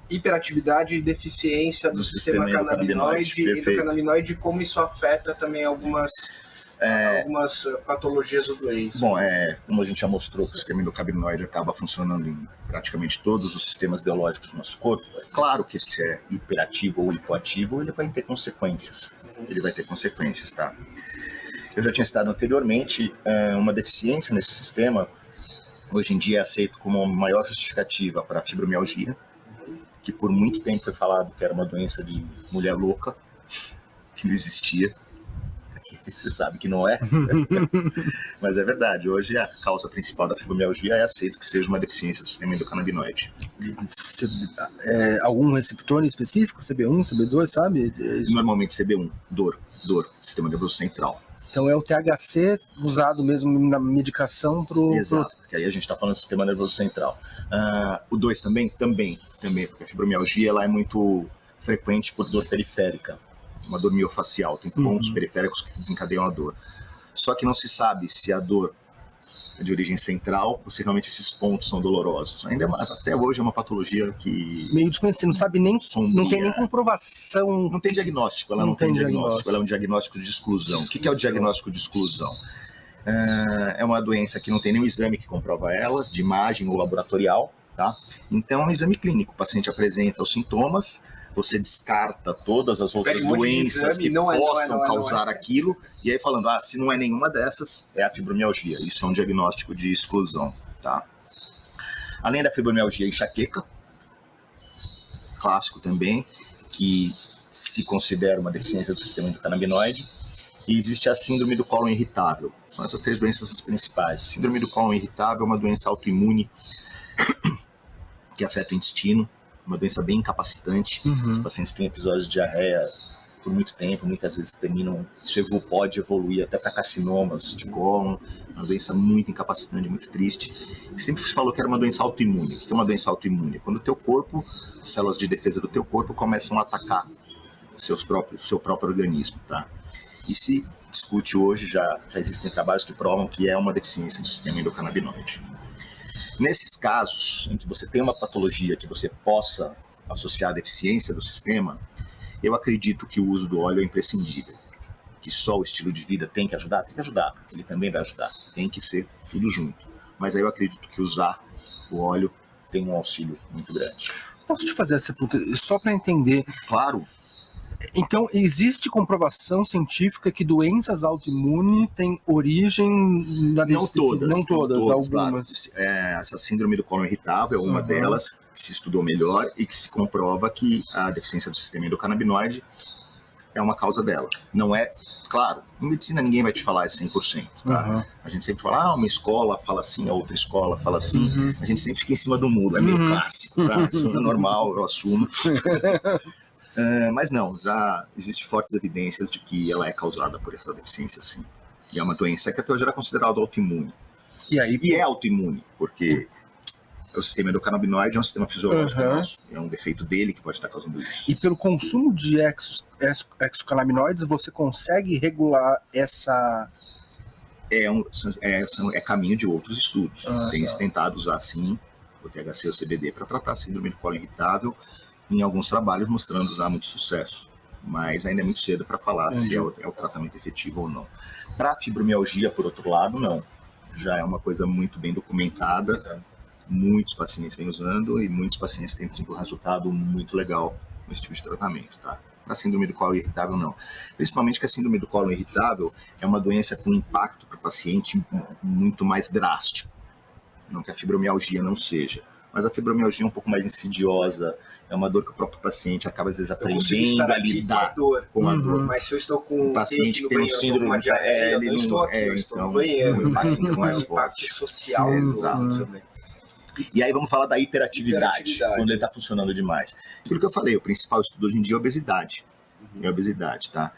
hiperatividade e deficiência do sistema canabinoide e do canabinoide, como isso afeta também algumas patologias ou doenças. Bom, como a gente já mostrou que o sistema endocannabinoide acaba funcionando em praticamente todos os sistemas biológicos do nosso corpo, é claro que se é hiperativo ou hipoativo, ele vai ter consequências. Tá? Eu já tinha citado anteriormente, uma deficiência nesse sistema, hoje em dia é aceito como a maior justificativa para a fibromialgia, que por muito tempo foi falado que era uma doença de mulher louca, que não existia. Você sabe que não é, mas é verdade. Hoje a causa principal da fibromialgia é aceito que seja uma deficiência do sistema endocannabinoide. Algum receptor específico? CB1, CB2, sabe? Normalmente CB1, dor, sistema nervoso central. Então é o THC usado mesmo na medicação pro... Exato, porque aí a gente está falando do sistema nervoso central. O 2 também, porque a fibromialgia ela é muito frequente por dor periférica. Uma dor miofacial, tem pontos periféricos que desencadeiam a dor. Só que não se sabe se a dor é de origem central ou se realmente esses pontos são dolorosos. Até hoje é uma patologia que... meio desconhecido, não sabe nem... sombria. Não tem nem comprovação. Não tem diagnóstico, ela não tem diagnóstico. Ela é um diagnóstico de exclusão. O que é o diagnóstico de exclusão? É uma doença que não tem nenhum exame que comprova ela, de imagem ou laboratorial, tá? Então é um exame clínico. O paciente apresenta os sintomas, você descarta todas as outras doenças que possam causar aquilo, e aí falando, se não é nenhuma dessas, é a fibromialgia. Isso é um diagnóstico de exclusão, tá? Além da fibromialgia, enxaqueca, clássico também, que se considera uma deficiência do sistema endocannabinoide, e existe a síndrome do cólon irritável. São essas 3 doenças as principais. A síndrome do cólon irritável é uma doença autoimune que afeta o intestino, uma doença bem incapacitante. Os pacientes têm episódios de diarreia por muito tempo, muitas vezes terminam, isso pode evoluir até para carcinomas de cólon, uma doença muito incapacitante, muito triste. E sempre se falou que era uma doença autoimune. O que é uma doença autoimune? Quando o teu corpo, as células de defesa do teu corpo começam a atacar seu próprio organismo, tá? E se discute hoje, já existem trabalhos que provam que é uma deficiência do sistema endocannabinoide. Nesses casos, em que você tem uma patologia que você possa associar à deficiência do sistema, eu acredito que o uso do óleo é imprescindível. Que só o estilo de vida tem que ajudar? Tem que ajudar. Ele também vai ajudar. Tem que ser tudo junto. Mas aí eu acredito que usar o óleo tem um auxílio muito grande. Posso te fazer essa pergunta só para entender? Claro. Então, existe comprovação científica que doenças autoimunes têm origem na deficiência? Não todas, algumas. Claro. Essa síndrome do cólon irritável é uma delas, que se estudou melhor e que se comprova que a deficiência do sistema endocannabinoide é uma causa dela. Não é, claro, em medicina ninguém vai te falar 100%, tá? Uhum. A gente sempre fala, uma escola fala assim, a outra escola fala assim, a gente sempre fica em cima do muro, é meio clássico, tá? Isso é normal, eu assumo. Mas não, já existem fortes evidências de que ela é causada por essa deficiência, sim. E é uma doença que até hoje era considerada autoimune. E é autoimune, porque o sistema endocannabinoide é um sistema fisiológico nosso, é um defeito dele que pode estar causando isso. E pelo consumo de exocannabinoides, você consegue regular essa... É caminho de outros estudos. Tem se tentado usar, sim, o THC ou o CBD para tratar a síndrome do colo irritável, em alguns trabalhos mostrando já muito sucesso. Mas ainda é muito cedo para falar se é o tratamento efetivo ou não. Para fibromialgia, por outro lado, não. Já é uma coisa muito bem documentada, muitos pacientes vêm usando e muitos pacientes têm tido um resultado muito legal nesse tipo de tratamento, tá? Para síndrome do colo irritável, não. Principalmente que a síndrome do colo irritável é uma doença com impacto para o paciente muito mais drástico. Não que a fibromialgia não seja, mas a fibromialgia é um pouco mais insidiosa, é uma dor que o próprio paciente acaba às vezes aprendendo a lidar com a dor. Mas se eu estou com um paciente que tem um síndrome de ele não estou aqui, eu estou no banheiro, o impacto é mais forte. Impacto social. Exato. E aí vamos falar da hiperatividade. Quando ele está funcionando demais. Aquilo que eu falei, o principal estudo hoje em dia é a obesidade. É a obesidade, tá?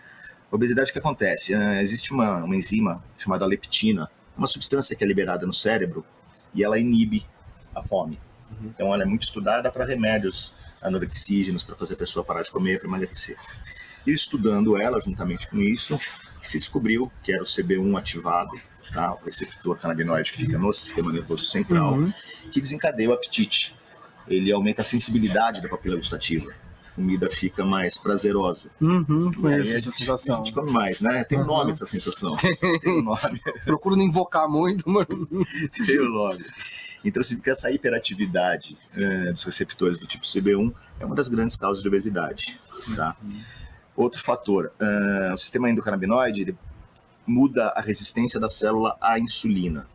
A obesidade, o que acontece? Existe uma enzima chamada leptina, uma substância que é liberada no cérebro e ela inibe a fome. Então ela é muito estudada para remédios anorexígenos, para fazer a pessoa parar de comer, para emagrecer. E estudando ela, juntamente com isso, se descobriu que era o CB1 ativado, tá? O receptor canabinoide que fica no sistema nervoso central, que desencadeia o apetite. Ele aumenta a sensibilidade da papila gustativa. A comida fica mais prazerosa. Conheço essa sensação. A gente come mais, né? Tem um nome essa sensação. Tem um nome. Procuro não invocar muito, mas... Tem um nome. Então, essa hiperatividade dos receptores do tipo CB1 é uma das grandes causas de obesidade. Tá? Outro fator, o sistema endocannabinoide ele muda a resistência da célula à insulina.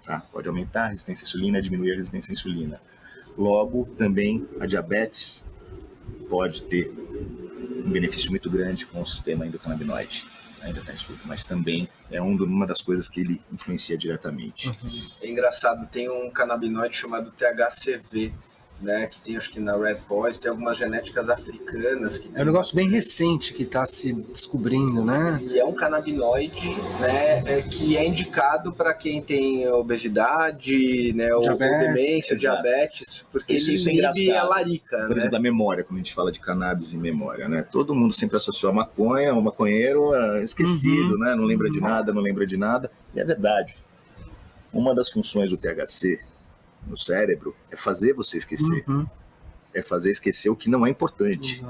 Tá? Pode aumentar a resistência à insulina, diminuir a resistência à insulina. Logo, também a diabetes pode ter um benefício muito grande com o sistema endocannabinoide. Ainda está em estudo, mas também é uma das coisas que ele influencia diretamente. É engraçado, tem um canabinoide chamado THCV, né, que tem acho que na Red Boys, tem algumas genéticas africanas. Que é um negócio bem recente que está se descobrindo, né? E é um canabinoide, né, que é indicado para quem tem obesidade, né, ou demência, diabetes, porque ele inibe a larica. Por exemplo, a memória, quando a gente fala de cannabis e memória, né? Todo mundo sempre associou a maconha, o maconheiro esquecido, né? Não lembra de nada, não lembra de nada. E é verdade. Uma das funções do THC no cérebro é fazer você esquecer. É fazer esquecer o que não é importante.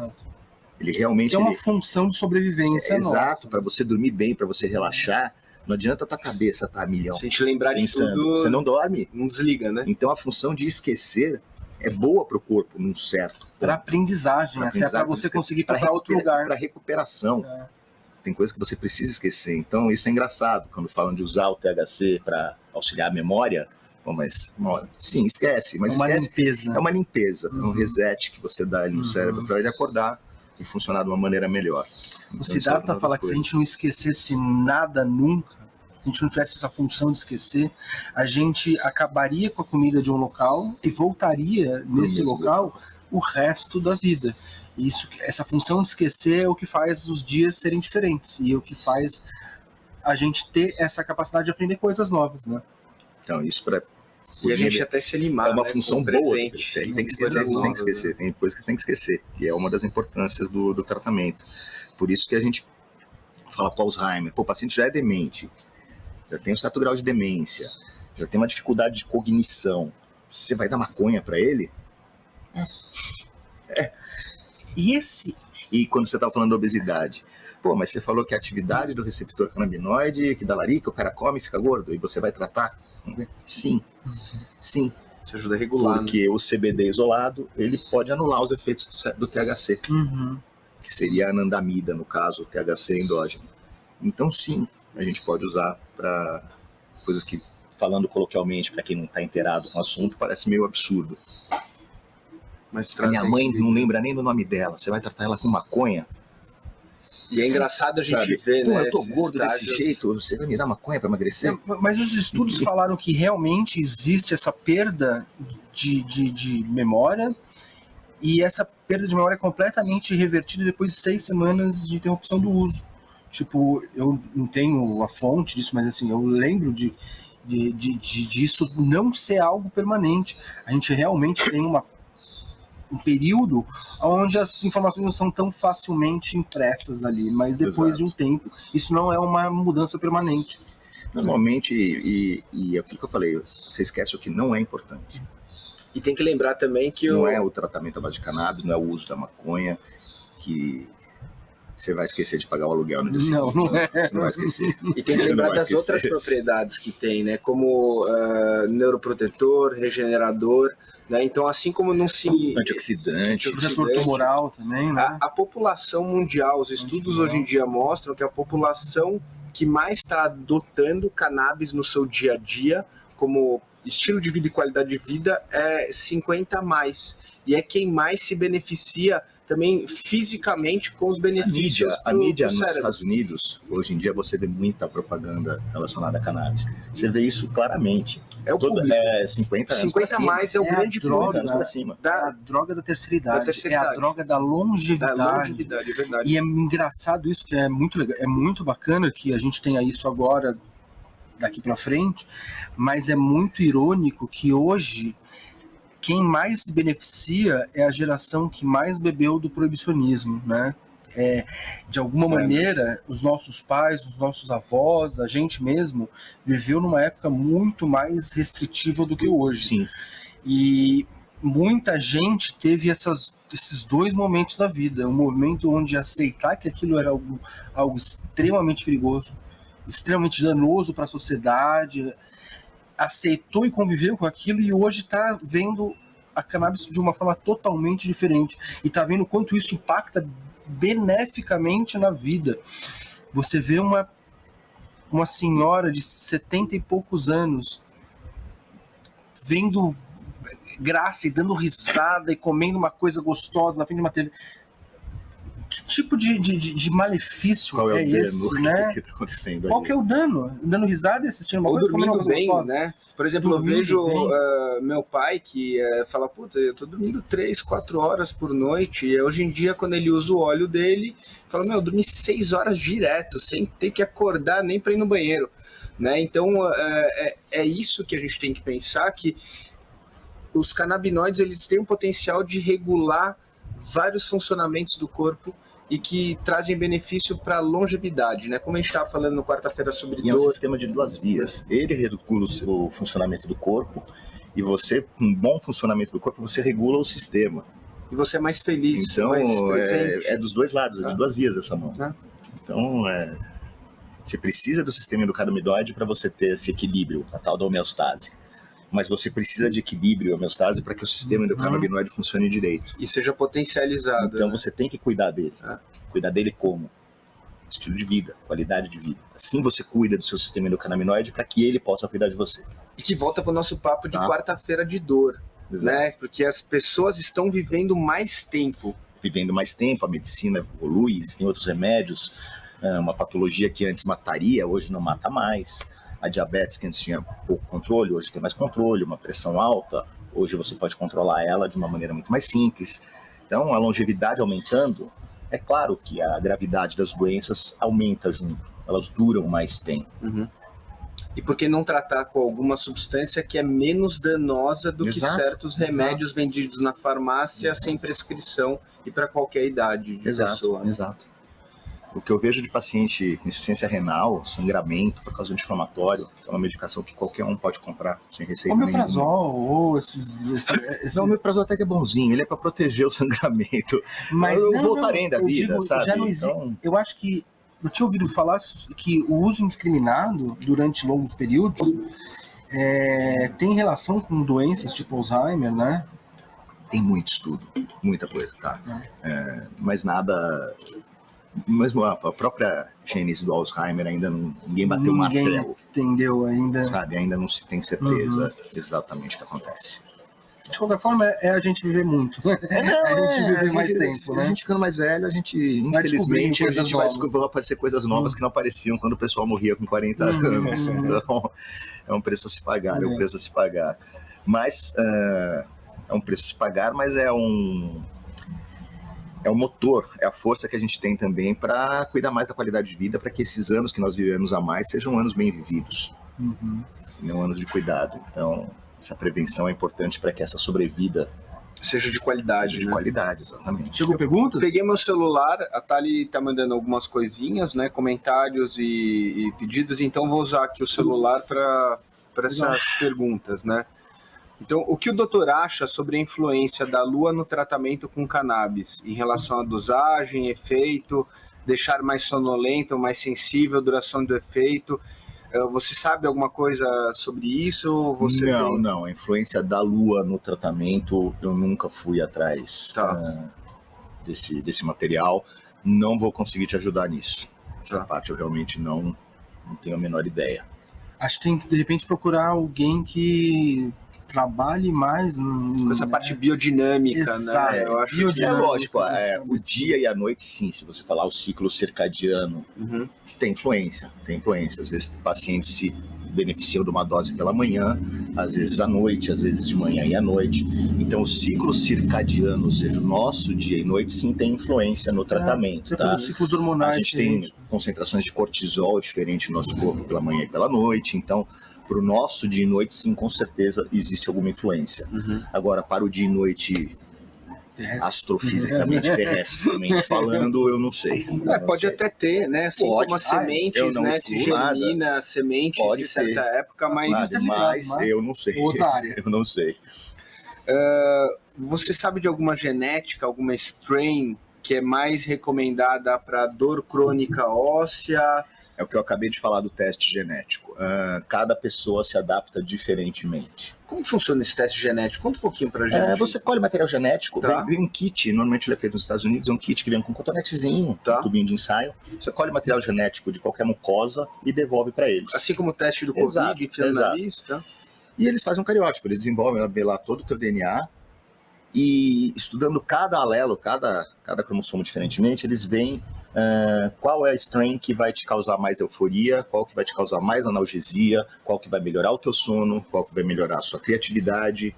Ele realmente... é uma função de sobrevivência nossa. Exato, para você dormir bem, para você relaxar. Não adianta a tua cabeça estar a milhão. Se a gente lembrar pensando. De tudo... Você não dorme. Não desliga, né? Então a função de esquecer é boa para o corpo, num certo... Para aprendizagem, até para você conseguir ir para outro lugar. Para recuperação. Tem coisas que você precisa esquecer. Então isso é engraçado, quando falam de usar o THC para auxiliar a memória... Bom, mas sim, esquece. Mas limpeza. É uma limpeza, um reset que você dá ali no cérebro para ele acordar e funcionar de uma maneira melhor. O Siddhartha fala que se a gente não esquecesse nada nunca, se a gente não tivesse essa função de esquecer, a gente acabaria com a comida de um local e voltaria nesse local o resto da vida. Essa função de esquecer é o que faz os dias serem diferentes e é o que faz a gente ter essa capacidade de aprender coisas novas, né? Então, isso para... E a gente até se limar, é uma né, função boa. Tem que esquecer, tem que esquecer. Tem coisa que tem que esquecer. E é uma das importâncias do tratamento. Por isso que a gente fala para o Alzheimer. Pô, o paciente já é demente, já tem um certo grau de demência, já tem uma dificuldade de cognição. Você vai dar maconha para ele? E quando você estava falando da obesidade, pô, mas você falou que a atividade do receptor canabinoide, que dá larica, o cara come e fica gordo, e você vai tratar? Sim. Sim. Isso ajuda a regular. Porque o CBD isolado, ele pode anular os efeitos do THC, que seria a anandamida, no caso, o THC endógeno. Então, sim, a gente pode usar para coisas que, falando coloquialmente, para quem não está inteirado com o assunto, parece meio absurdo. Mas a minha mãe não lembra nem do nome dela. Você vai tratar ela com maconha? E é engraçado a gente Sabe? ver, Pô, né? eu tô esses gordo desse estágios. jeito, você vai me dar maconha pra emagrecer? Mas os estudos falaram que realmente existe essa perda de memória, e essa perda de memória é completamente revertida depois de 6 semanas de interrupção do uso. Tipo, eu não tenho a fonte disso, mas assim, eu lembro disso não ser algo permanente. A gente realmente tem um período onde as informações não são tão facilmente impressas ali, mas depois de um tempo, isso não é uma mudança permanente. Normalmente, e é aquilo que eu falei, você esquece o que não é importante. E tem que lembrar também que Não é o tratamento à base de cannabis, não é o uso da maconha, que você vai esquecer de pagar o aluguel no dia seguinte. Não é. Você não vai esquecer. E tem que Você não lembrar vai das esquecer. outras propriedades que tem, né? Como neuroprotetor, regenerador, né? Então, assim como não se... Antioxidante. Protetor tumoral também, né? A população mundial, os estudos hoje em dia mostram que a população que mais está adotando cannabis no seu dia a dia, como estilo de vida e qualidade de vida, é 50 a mais. E é quem mais se beneficia também fisicamente com os benefícios A mídia pro nos cérebro. Estados Unidos, hoje em dia você vê muita propaganda relacionada a cannabis. Você vê isso claramente. É o público. 50 anos 50 pra a cima. mais é o É a grande droga, público. anos pra cima. É a droga da terceira idade, Da terceira é a idade. droga da longevidade. Da longevidade, é verdade. E é engraçado isso, que é muito legal, é muito bacana que a gente tenha isso agora, daqui pra frente, mas é muito irônico que hoje quem mais se beneficia é a geração que mais bebeu do proibicionismo, né? De alguma maneira, os nossos pais, os nossos avós, a gente mesmo, viveu numa época muito mais restritiva do que hoje. Sim. E muita gente teve esses dois momentos da vida. Um momento onde aceitar que aquilo era algo extremamente perigoso, extremamente danoso para a sociedade, aceitou e conviveu com aquilo, e hoje está vendo a cannabis de uma forma totalmente diferente. E está vendo quanto isso impacta beneficamente na vida. Você vê uma senhora de 70 e poucos anos vendo graça e dando risada e comendo uma coisa gostosa na frente de uma TV. Que tipo de malefício Qual é o dano esse, né? que tá acontecendo aí? Qual que é o dano? Dando risada e assistindo uma Ou coisa, comendo uma dormindo coisa bem, gostosa. né? Por exemplo, Dormindo eu vejo bem. meu pai que fala, puta, eu tô dormindo 3, 4 horas por noite, e hoje em dia, quando ele usa o óleo dele, fala, eu dormi 6 horas direto, sem ter que acordar nem pra ir no banheiro, né? Então, é isso que a gente tem que pensar, que os canabinoides, eles têm o potencial de regular vários funcionamentos do corpo e que trazem benefício para a longevidade, né? Como a gente estava falando no quarta-feira sobre E é um dor. sistema de 2 vias. Ele regula o funcionamento do corpo, e você, com um bom funcionamento do corpo, você regula o sistema. E você é mais feliz, Então, mais presente. é dos dois lados, é de 2 vias essa mão. Então, você precisa do sistema endocannabinoide para você ter esse equilíbrio, a tal da homeostase. Mas você precisa de equilíbrio e homeostase para que o sistema endocannabinoide funcione direito. E seja potencializado. Então né? você tem que cuidar dele. Cuidar dele como? Estilo de vida, qualidade de vida. Assim você cuida do seu sistema endocannabinoide para que ele possa cuidar de você. E que volta para o nosso papo de quarta-feira de dor. Né? Porque as pessoas estão vivendo mais tempo. Vivendo mais tempo, a medicina evolui, existem outros remédios. Uma patologia que antes mataria, hoje não mata mais. A diabetes, que antes tinha pouco controle, hoje tem mais controle. Uma pressão alta, hoje você pode controlar ela de uma maneira muito mais simples. Então, a longevidade aumentando, é claro que a gravidade das doenças aumenta junto. Elas duram mais tempo. E por que não tratar com alguma substância que é menos danosa do que certos remédios vendidos na farmácia sem prescrição e para qualquer idade de pessoa? Exato. O que eu vejo de paciente com insuficiência renal, sangramento por causa de anti-inflamatório, é uma medicação que qualquer um pode comprar sem receita nenhuma. Omeprazol ou esses... Não, o omeprazol até que é bonzinho, ele é para proteger o sangramento. Mas eu voltarei da vida, digo, sabe? Já não existe. Então... Eu acho que eu tinha ouvido falar que o uso indiscriminado durante longos períodos tem relação com doenças tipo Alzheimer, né? Tem muito estudo, muita coisa, tá? Mas nada... Mesmo a própria gênese do Alzheimer ainda ninguém bateu o martelo. Entendeu ainda. Sabe, ainda não se tem certeza exatamente o que acontece. De qualquer forma, é a gente viver muito. A gente viver mais tempo, né? A gente ficando mais velho, a gente, infelizmente, vão aparecer coisas novas que não apareciam quando o pessoal morria com 40 anos. Então, é um preço a se pagar, é um preço a se pagar. Mas, é um preço a se pagar, mas é um motor, é a força que a gente tem também para cuidar mais da qualidade de vida, para que esses anos que nós vivemos a mais sejam anos bem vividos, não anos de cuidado. Então, essa prevenção é importante para que essa sobrevida seja de qualidade. Seja de qualidade, exatamente. Chegou perguntas? Peguei meu celular, a Thali tá mandando algumas coisinhas, né? Comentários e pedidos, então vou usar aqui o celular para essas perguntas, né? Então, o que o doutor acha sobre a influência da lua no tratamento com cannabis, em relação à dosagem, efeito, deixar mais sonolento, mais sensível, duração do efeito? Você sabe alguma coisa sobre isso? Não. A influência da lua no tratamento, eu nunca fui atrás desse material. Não vou conseguir te ajudar nisso. Essa parte eu realmente não tenho a menor ideia. Acho que tem que, de repente, procurar alguém que trabalhe mais com essa parte biodinâmica, exato, né? Eu acho que é lógico, o dia e a noite, sim. Se você falar o ciclo circadiano, tem influência. Às vezes pacientes se beneficiam de uma dose pela manhã, às vezes à noite, às vezes de manhã e à noite. Então o ciclo circadiano, ou seja, o nosso dia e noite, sim, tem influência no tratamento. Tá? Os ciclos hormonais. A gente tem concentrações de cortisol diferentes no nosso corpo pela manhã e pela noite, então para o nosso dia e noite, sim, com certeza existe alguma influência. Agora, para o dia e noite astrofisicamente, terrestremente falando, eu não sei. Pode até ter, né? Assim como as sementes, né? Se germina sementes de certa época, mas eu não sei. Outra área. Eu não sei. Você sabe de alguma genética, alguma strain que é mais recomendada para dor crônica óssea? É o que eu acabei de falar do teste genético. Cada pessoa se adapta diferentemente. Como funciona esse teste genético? Conta um pouquinho pra gente. Você colhe material genético, vem um kit, normalmente ele é feito nos Estados Unidos, é um kit que vem com um cotonetezinho, um tubinho de ensaio. Você colhe material genético de qualquer mucosa e devolve para eles. Assim como o teste do Covid, enfia no nariz, tá? E eles fazem um cariótipo, eles desenvolvem lá todo o teu DNA e estudando cada alelo, cada cromossomo diferentemente, eles veem qual é a strain que vai te causar mais euforia, qual que vai te causar mais analgesia, qual que vai melhorar o teu sono, qual que vai melhorar a sua criatividade.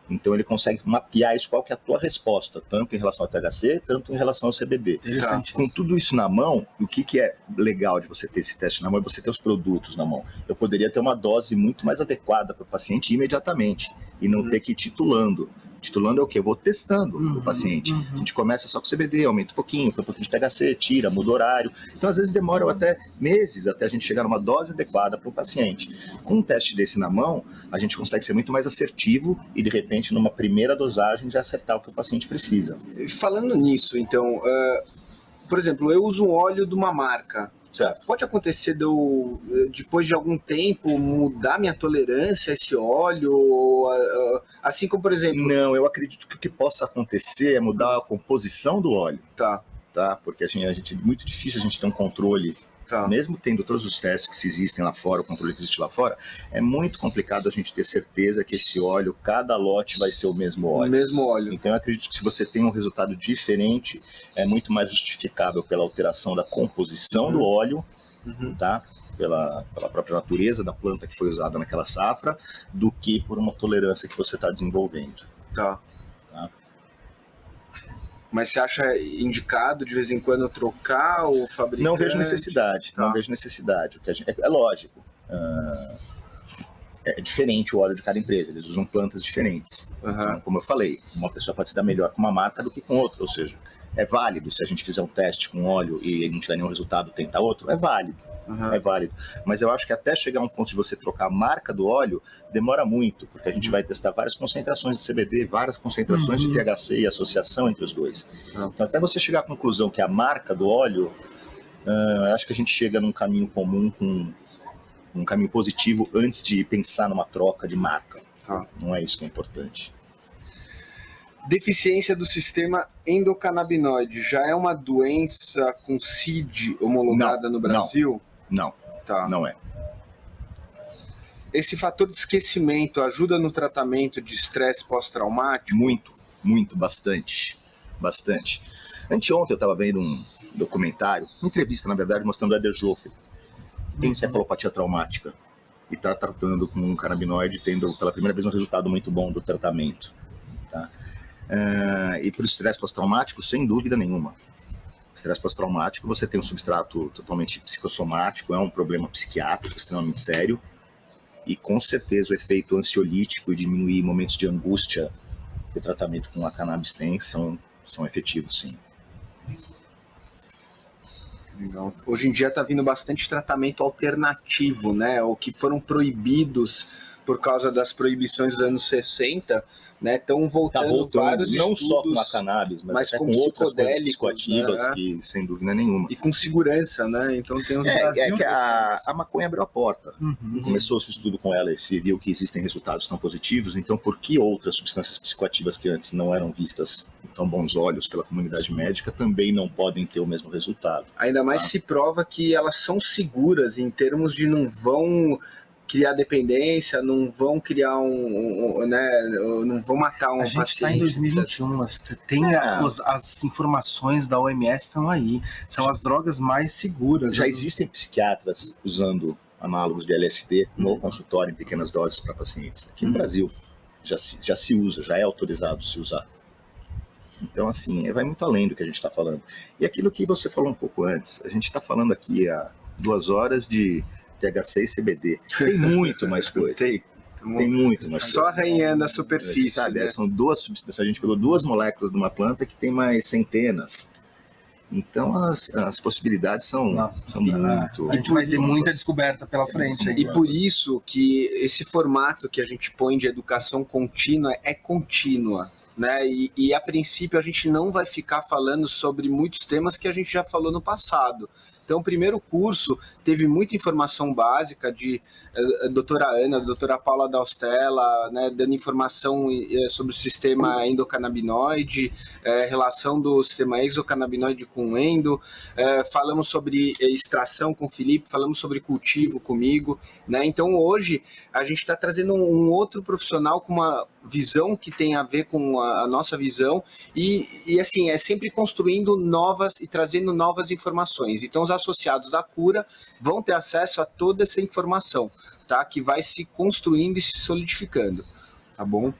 Então ele consegue mapear isso, qual que é a tua resposta, tanto em relação ao THC, tanto em relação ao CBD. Com tudo isso na mão, o que é legal de você ter esse teste na mão é você ter os produtos na mão. Eu poderia ter uma dose muito mais adequada para o paciente imediatamente e não ter que ir titulando. Titulando é o quê? Eu vou testando o paciente. A gente começa só com CBD, aumenta um pouquinho de THC, tira, muda o horário. Então, às vezes, demora até meses até a gente chegar numa dose adequada para o paciente. Com um teste desse na mão, a gente consegue ser muito mais assertivo e, de repente, numa primeira dosagem, já acertar o que o paciente precisa. Falando nisso, então, por exemplo, eu uso um óleo de uma marca. Certo. Pode acontecer depois de algum tempo, mudar minha tolerância a esse óleo? Assim como, por exemplo... Não, eu acredito que o que possa acontecer é mudar a composição do óleo. Tá? Porque assim, é muito difícil a gente ter um controle. Mesmo tendo todos os testes que existem lá fora, o controle que existe lá fora, é muito complicado a gente ter certeza que esse óleo, cada lote vai ser o mesmo óleo. O mesmo óleo. Então eu acredito que se você tem um resultado diferente, é muito mais justificável pela alteração da composição do óleo, tá? Pela própria natureza da planta que foi usada naquela safra, do que por uma tolerância que você está desenvolvendo. Tá. Mas você acha indicado de vez em quando trocar o fabricante? Não vejo necessidade, não vejo necessidade. O que é lógico, é diferente o óleo de cada empresa, eles usam plantas diferentes. Então, como eu falei, uma pessoa pode se dar melhor com uma marca do que com outra, ou seja, é válido se a gente fizer um teste com óleo e não tiver nenhum resultado, tentar outro, é válido. É válido, mas eu acho que até chegar a um ponto de você trocar a marca do óleo demora muito, porque a gente vai testar várias concentrações de CBD, várias concentrações de THC e associação entre os dois. Então até você chegar à conclusão que a marca do óleo, acho que a gente chega num caminho comum, com um caminho positivo antes de pensar numa troca de marca. Não é isso que é importante. Deficiência do sistema endocannabinoide já é uma doença com CID homologada no Brasil? Não, não é. esse fator de esquecimento ajuda no tratamento de estresse pós-traumático? Muito, bastante. Anteontem eu estava vendo um documentário, uma entrevista, na verdade, mostrando o Eder Joffre, tem encefalopatia traumática, e está tratando com um canabinoide, tendo pela primeira vez um resultado muito bom do tratamento. Tá? E para o estresse pós-traumático, sem dúvida nenhuma. Estresse pós-traumático, você tem um substrato totalmente psicossomático, é um problema psiquiátrico extremamente sério, e com certeza o efeito ansiolítico e diminuir momentos de angústia que o tratamento com a cannabis tem são efetivos, sim. Legal. Hoje em dia está vindo bastante tratamento alternativo, né? Ou que foram proibidos por causa das proibições dos anos 60, né? Estão voltando vários não estudos, só com a cannabis, mas até com outras coisas psicoativas, né? Que sem dúvida nenhuma. E com segurança, né? Então tem uns que a maconha abriu a porta. Começou o estudo com ela e se viu que existem resultados tão positivos, então por que outras substâncias psicoativas que antes não eram vistas com tão bons olhos pela comunidade médica também não podem ter o mesmo resultado? Ainda mais se prova que elas são seguras em termos de não vão criar dependência, não vão criar não vão matar um paciente. A gente está em 2021, as informações da OMS estão aí, são as drogas mais seguras. Já existem psiquiatras usando análogos de LSD no consultório em pequenas doses para pacientes. Aqui no Brasil já se usa, já é autorizado se usar. Então, assim, vai muito além do que a gente está falando. E aquilo que você falou um pouco antes, a gente está falando aqui há 2 horas de THC e CBD. Tem muito mais coisa. Tem muito mais Só coisa. Arranhando a superfície, sabe? né? São 2 substâncias. A gente pegou 2 moléculas de uma planta que tem mais centenas. Então as possibilidades são muito... A gente vai ter muita descoberta pela frente. E por isso que esse formato que a gente põe de educação contínua é contínua. Né? E a princípio a gente não vai ficar falando sobre muitos temas que a gente já falou no passado. Então, o primeiro curso teve muita informação básica de doutora Ana, doutora Paula Daustella, né, dando informação sobre o sistema endocannabinoide, relação do sistema exocannabinoide com o endo, falamos sobre extração com o Felipe, falamos sobre cultivo comigo, né? Então, hoje, a gente está trazendo um outro profissional com uma visão que tem a ver com a nossa visão e assim, é sempre construindo novas e trazendo novas informações. Então, os associados da cura vão ter acesso a toda essa informação, tá? Que vai se construindo e se solidificando, tá bom?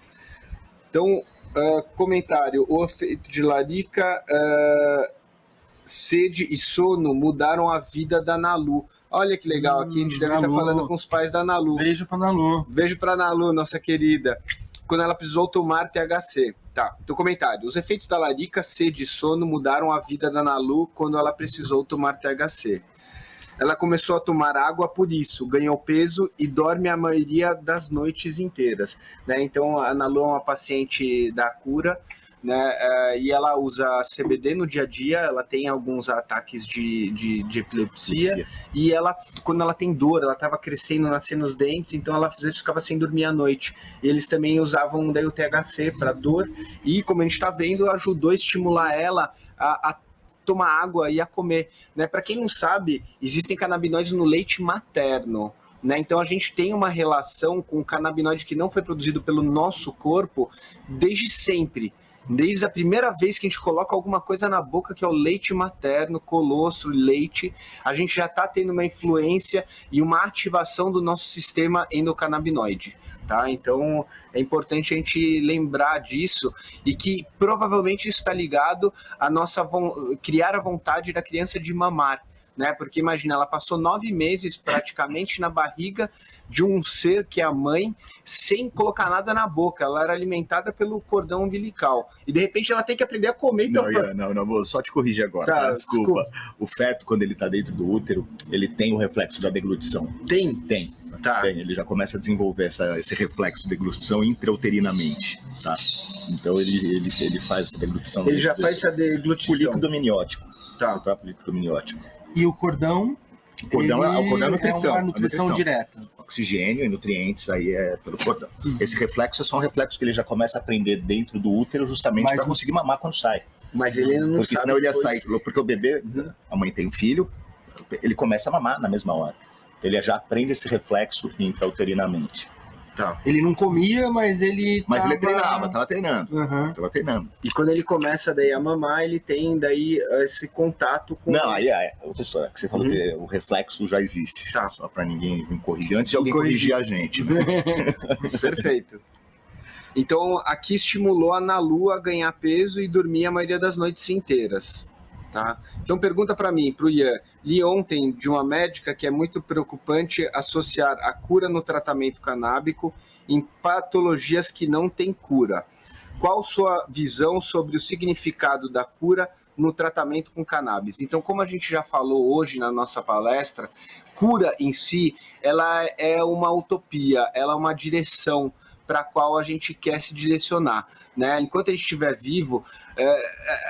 Então, comentário, o efeito de larica, sede e sono mudaram a vida da Nalu. Olha que legal, aqui a gente deve estar falando com os pais da Nalu. Beijo pra Nalu. Beijo pra Nalu, nossa querida. Quando ela precisou tomar THC. Tá, então comentário. Os efeitos da larica, sede e sono mudaram a vida da Nalu quando ela precisou tomar THC. Ela começou a tomar água por isso, ganhou peso e dorme a maioria das noites inteiras. Né? Então a Nalu é uma paciente da cura, né? E ela usa CBD no dia a dia, ela tem alguns ataques de epilepsia, e ela, quando ela tem dor, ela estava crescendo, nascendo os dentes, então ela às vezes ficava sem dormir à noite. E eles também usavam daí o THC para dor, e como a gente está vendo, ajudou a estimular ela a tomar água e a comer. Né? Para quem não sabe, existem canabinoides no leite materno. Né? Então a gente tem uma relação com o canabinoide que não foi produzido pelo nosso corpo desde sempre. Desde a primeira vez que a gente coloca alguma coisa na boca, que é o leite materno, colostro, leite, a gente já está tendo uma influência e uma ativação do nosso sistema endocannabinoide. Tá? Então é importante a gente lembrar disso e que provavelmente isso está ligado a nossa criar a vontade da criança de mamar. Né? Porque imagina, ela passou 9 meses praticamente na barriga de um ser que é a mãe, sem colocar nada na boca. Ela era alimentada pelo cordão umbilical. E de repente ela tem que aprender a comer. Então... Não, vou só te corrigir agora. Tá, desculpa. O feto, quando ele está dentro do útero, ele tem o reflexo da deglutição. Tem. Tá. Tem, ele já começa a desenvolver esse reflexo de deglutição intrauterinamente. Tá? Então ele faz essa deglutição. Ele já faz essa deglutição. O líquido miniótico. Tá. O próprio líquido miniótico. E o cordão? O cordão é a nutrição. É uma nutrição direta. Oxigênio e nutrientes aí é pelo cordão. Esse reflexo é só um reflexo que ele já começa a aprender dentro do útero justamente para conseguir mamar quando sai. Mas ele não Porque senão ele ia sair. Porque o bebê, a mãe tem um filho, ele começa a mamar na mesma hora. Ele já aprende esse reflexo intrauterinamente. Tá. Ele não comia, mas ele Tava treinando. Uhum. Tava treinando. E quando ele começa daí a mamar, ele tem daí esse contato com... Não, aí é outra história, que você falou que o reflexo já existe. Tá. Só pra ninguém me corrigir, antes de alguém corrigir a gente. Né? Perfeito. Então, aqui estimulou a Nalu a ganhar peso e dormir a maioria das noites inteiras. Tá? Então, pergunta para mim, para o Ian. Li ontem de uma médica que é muito preocupante associar a cura no tratamento canábico em patologias que não têm cura. Qual sua visão sobre o significado da cura no tratamento com cannabis? Então, como a gente já falou hoje na nossa palestra, cura em si, ela é uma utopia, ela é uma direção para a qual a gente quer se direcionar, né? Enquanto a gente estiver vivo,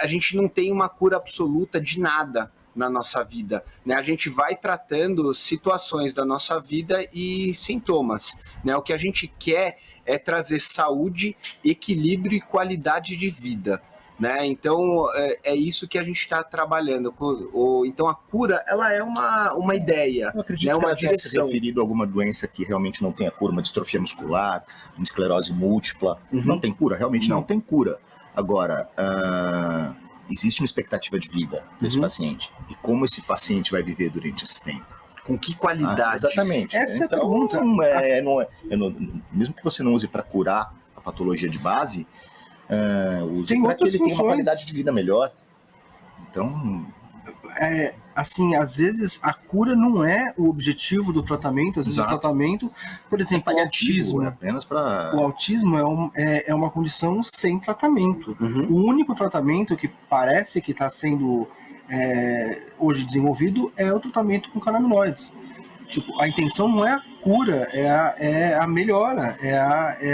a gente não tem uma cura absoluta de nada na nossa vida, né? A gente vai tratando situações da nossa vida e sintomas, né? O que a gente quer é trazer saúde, equilíbrio e qualidade de vida, né? Então é isso que a gente está trabalhando. Então a cura, ela é uma ideia, eu acredito, né? que Uma ela tenha se direção. referido a alguma doença que realmente não tenha cura, uma distrofia muscular, uma esclerose múltipla. Não tem cura, realmente não tem cura. Agora, existe uma expectativa de vida desse paciente. E como esse paciente vai viver durante esse tempo? Com que qualidade? Exatamente. Essa é a então, pergunta. Mesmo que você não use para curar a patologia de base, use Tem para que outras ele tenha uma funções. qualidade de vida melhor. Então, Assim, às vezes a cura não é o objetivo do tratamento, às vezes Exato. o tratamento, por exemplo, o paliativo, autismo. é apenas para... O autismo é uma condição sem tratamento. O único tratamento que parece que está sendo hoje desenvolvido é o tratamento com canabinoides. Tipo, a intenção não é a cura, é a melhora, é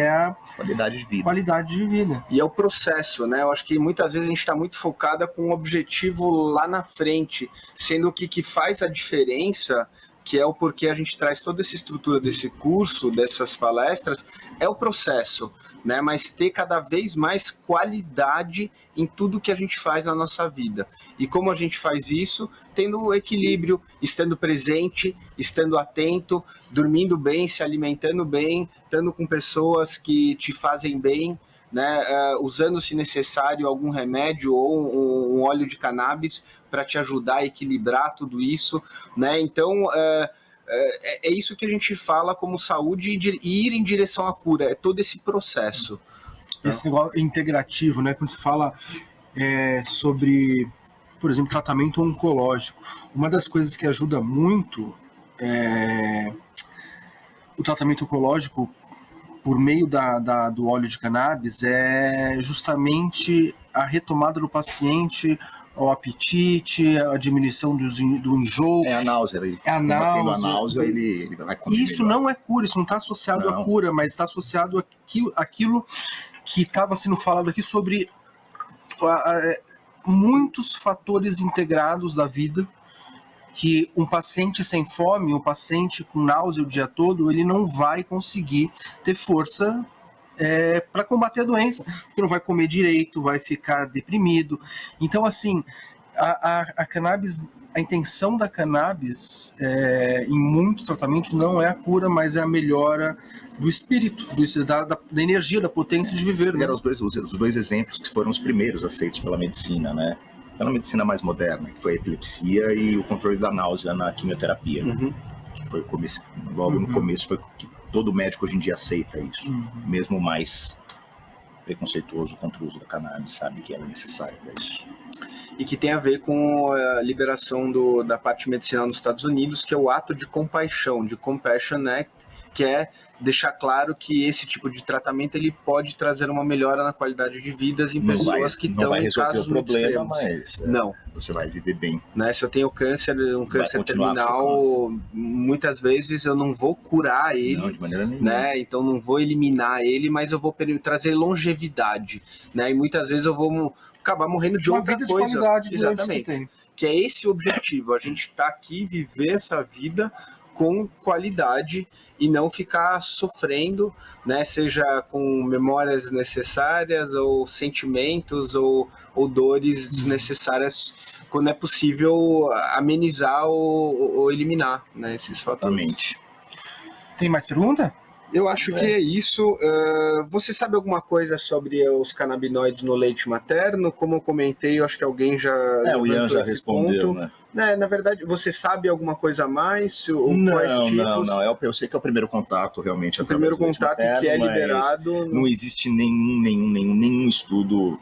a qualidade de vida. qualidade de vida. E é o processo, né? Eu acho que muitas vezes a gente está muito focada com um objetivo lá na frente, sendo que faz a diferença, que é o porquê a gente traz toda essa estrutura desse curso, dessas palestras, é o processo, né? Mas ter cada vez mais qualidade em tudo que a gente faz na nossa vida. E como a gente faz isso? Tendo o equilíbrio, estando presente, estando atento, dormindo bem, se alimentando bem, estando com pessoas que te fazem bem, né? Usando, se necessário, algum remédio ou um óleo de cannabis para te ajudar a equilibrar tudo isso, né? Então, é isso que a gente fala como saúde e ir em direção à cura, é todo esse processo. Esse negócio integrativo, né? Quando se fala sobre, por exemplo, tratamento oncológico, uma das coisas que ajuda muito o tratamento oncológico por meio do óleo de cannabis é justamente a retomada do paciente, o apetite, a diminuição do enjoo. É a náusea. A náusea. Ele vai comer Isso melhor. não é cura, isso não está associado à cura, mas está associado àquilo que estava sendo falado aqui sobre muitos fatores integrados da vida, que um paciente sem fome, um paciente com náusea o dia todo, ele não vai conseguir ter força para combater a doença, porque não vai comer direito, vai ficar deprimido. Então, assim, a cannabis, a intenção da cannabis em muitos tratamentos não é a cura, mas é a melhora do espírito, da energia, da potência de viver. Né? Eram os dois exemplos que foram os primeiros aceitos pela medicina, né? Pela medicina mais moderna, que foi a epilepsia e o controle da náusea na quimioterapia. Que foi logo no começo, foi que todo médico hoje em dia aceita isso. Mesmo mais preconceituoso contra o uso da cannabis, sabe que era necessário para isso. E que tem a ver com a liberação da parte medicinal nos Estados Unidos, que é o ato de compaixão, de Compassion Act, que é deixar claro que esse tipo de tratamento ele pode trazer uma melhora na qualidade de vidas em pessoas que estão em casos muito extremos. Mas não. Você vai viver bem. Né? Se eu tenho câncer terminal, muitas vezes eu não vou curar ele, não, de maneira nenhuma. Né? Então não vou eliminar ele, mas eu vou trazer longevidade, né? E muitas vezes eu vou acabar morrendo de outra vida coisa. De qualidade. Exatamente. Que é esse o objetivo, a gente tá aqui, viver essa vida com qualidade e não ficar sofrendo, né, seja com memórias necessárias ou sentimentos ou dores desnecessárias, quando é possível amenizar ou eliminar, né, esses fatores. Exatamente. Tem mais pergunta? Eu acho que é isso. Você sabe alguma coisa sobre os canabinoides no leite materno? Como eu comentei, eu acho que alguém já O Ian já esse respondeu, ponto. né? Na verdade, você sabe alguma coisa a mais? Quais Não, tipos? não. Eu sei que é o primeiro contato, realmente. O primeiro através do leite contato que é materno, mas liberado. não existe nenhum estudo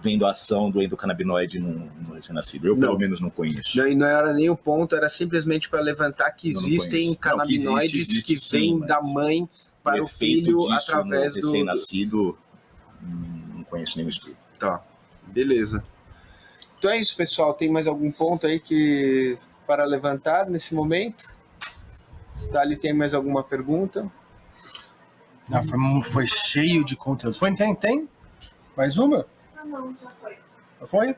vendo a ação do endocannabinoide no recém-nascido. Eu, pelo menos, não conheço. E não era nem o ponto, era simplesmente para levantar que existem canabinoides que vêm da mãe para o filho através do recém-nascido. Não conheço nenhum estudo. Tá, beleza. Então é isso, pessoal. Tem mais algum ponto aí para levantar nesse momento? Tá, ali tem mais alguma pergunta? Não, foi cheio de conteúdo. Tem? Mais uma? Não, já foi. Foi?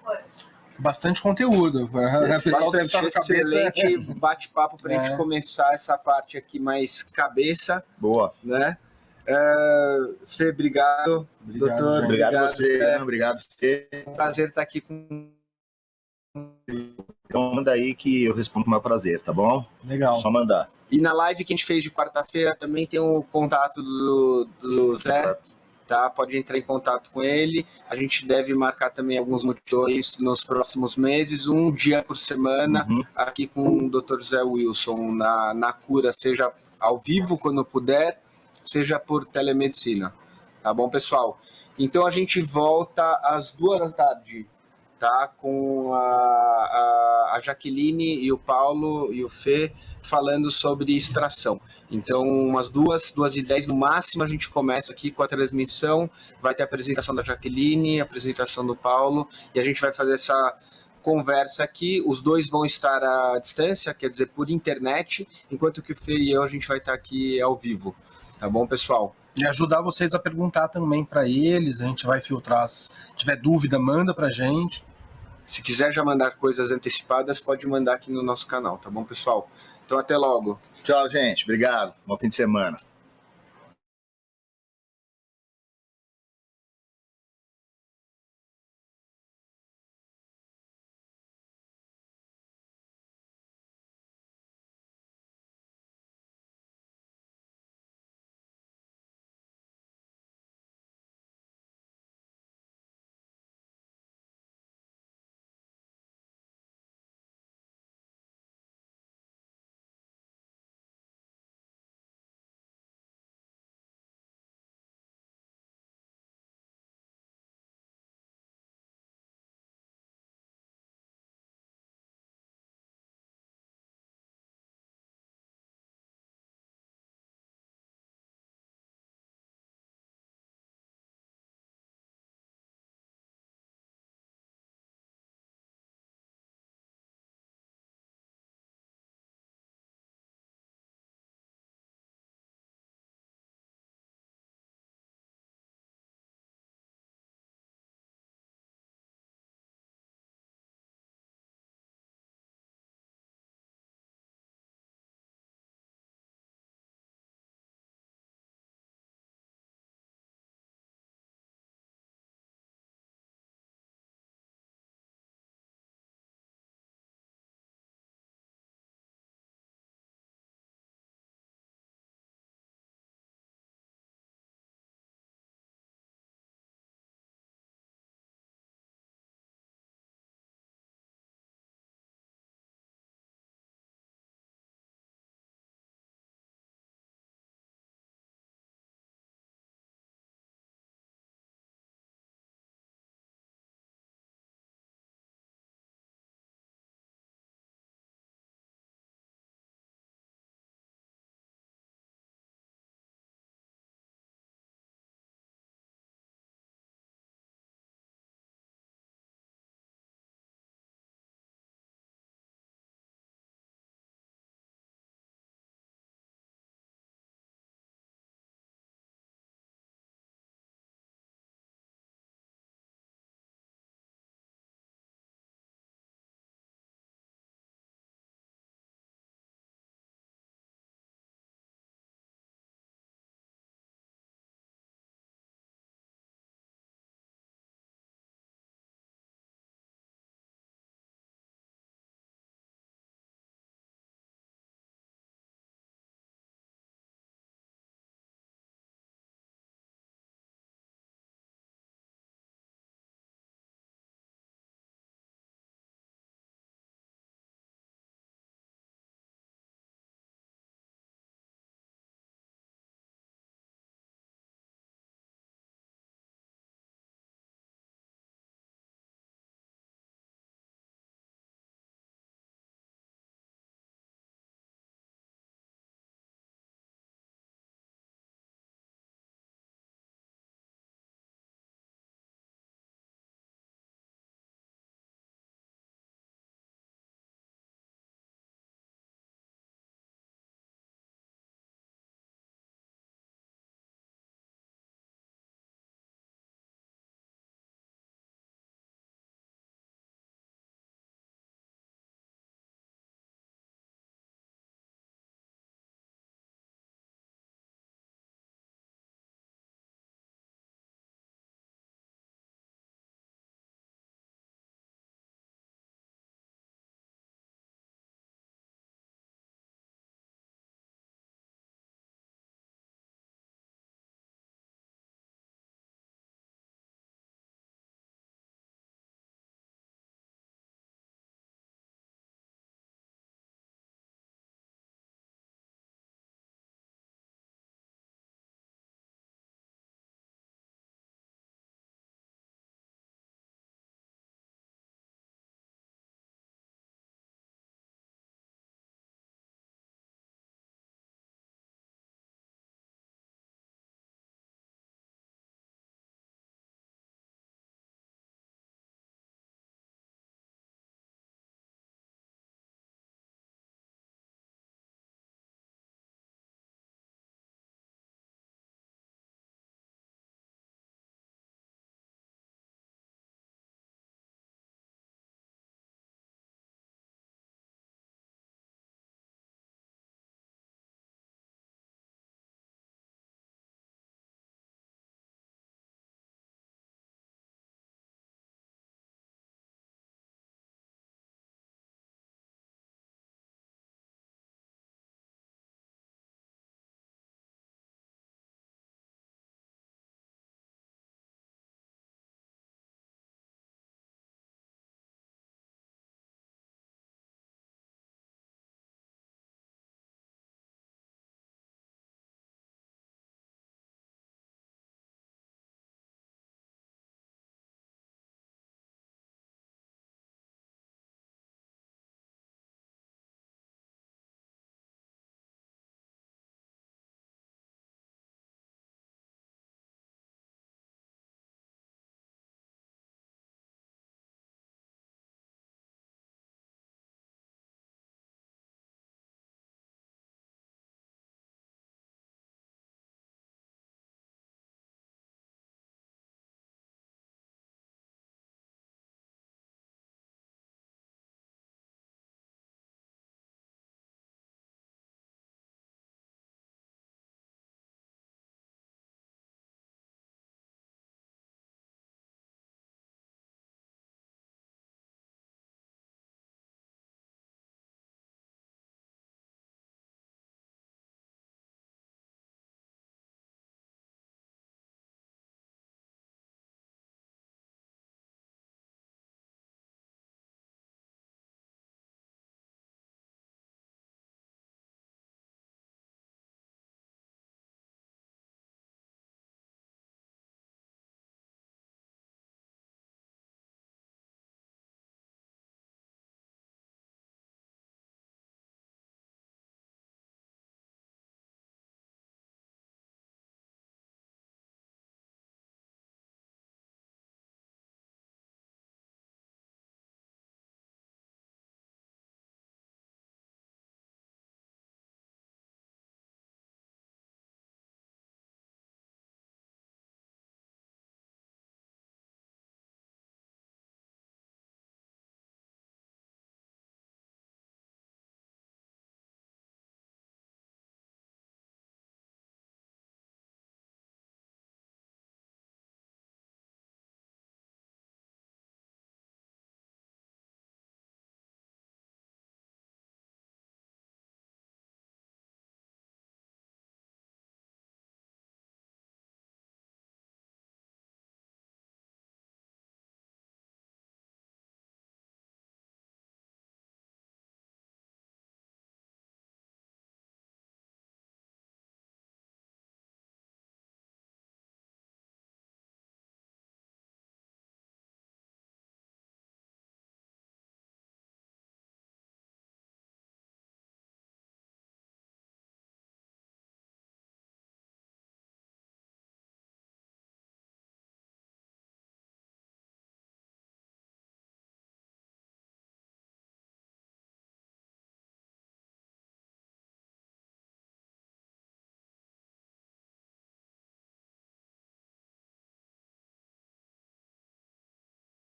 Bastante conteúdo. O pessoal deve estar excelente bate-papo para a gente começar essa parte aqui mais cabeça. Boa. Né? Fê, obrigado. Doutor, gente. Obrigado você. Obrigado, Fê. Prazer estar aqui com... Então manda aí que eu respondo com o meu prazer, tá bom? Legal. Só mandar. E na live que a gente fez de quarta-feira também tem o contato do Zé. Tá? Pode entrar em contato com ele. A gente deve marcar também alguns multidões nos próximos meses, um dia por semana, aqui com o Dr. Zé Wilson, na cura, seja ao vivo quando puder, seja por telemedicina. Tá bom, pessoal? Então a gente volta às 2h, tá? Com a Jaqueline e o Paulo e o Fê falando sobre extração. Então, umas 2h10 no máximo, a gente começa aqui com a transmissão. Vai ter a apresentação da Jaqueline, a apresentação do Paulo, e a gente vai fazer essa conversa aqui. Os dois vão estar à distância, quer dizer, por internet, enquanto que o Fê e eu, a gente vai estar aqui ao vivo. Tá bom, pessoal? E ajudar vocês a perguntar também para eles, a gente vai filtrar. Se tiver dúvida, manda pra gente. Se quiser já mandar coisas antecipadas, pode mandar aqui no nosso canal, tá bom, pessoal? Então, até logo. Tchau, gente. Obrigado. Bom fim de semana.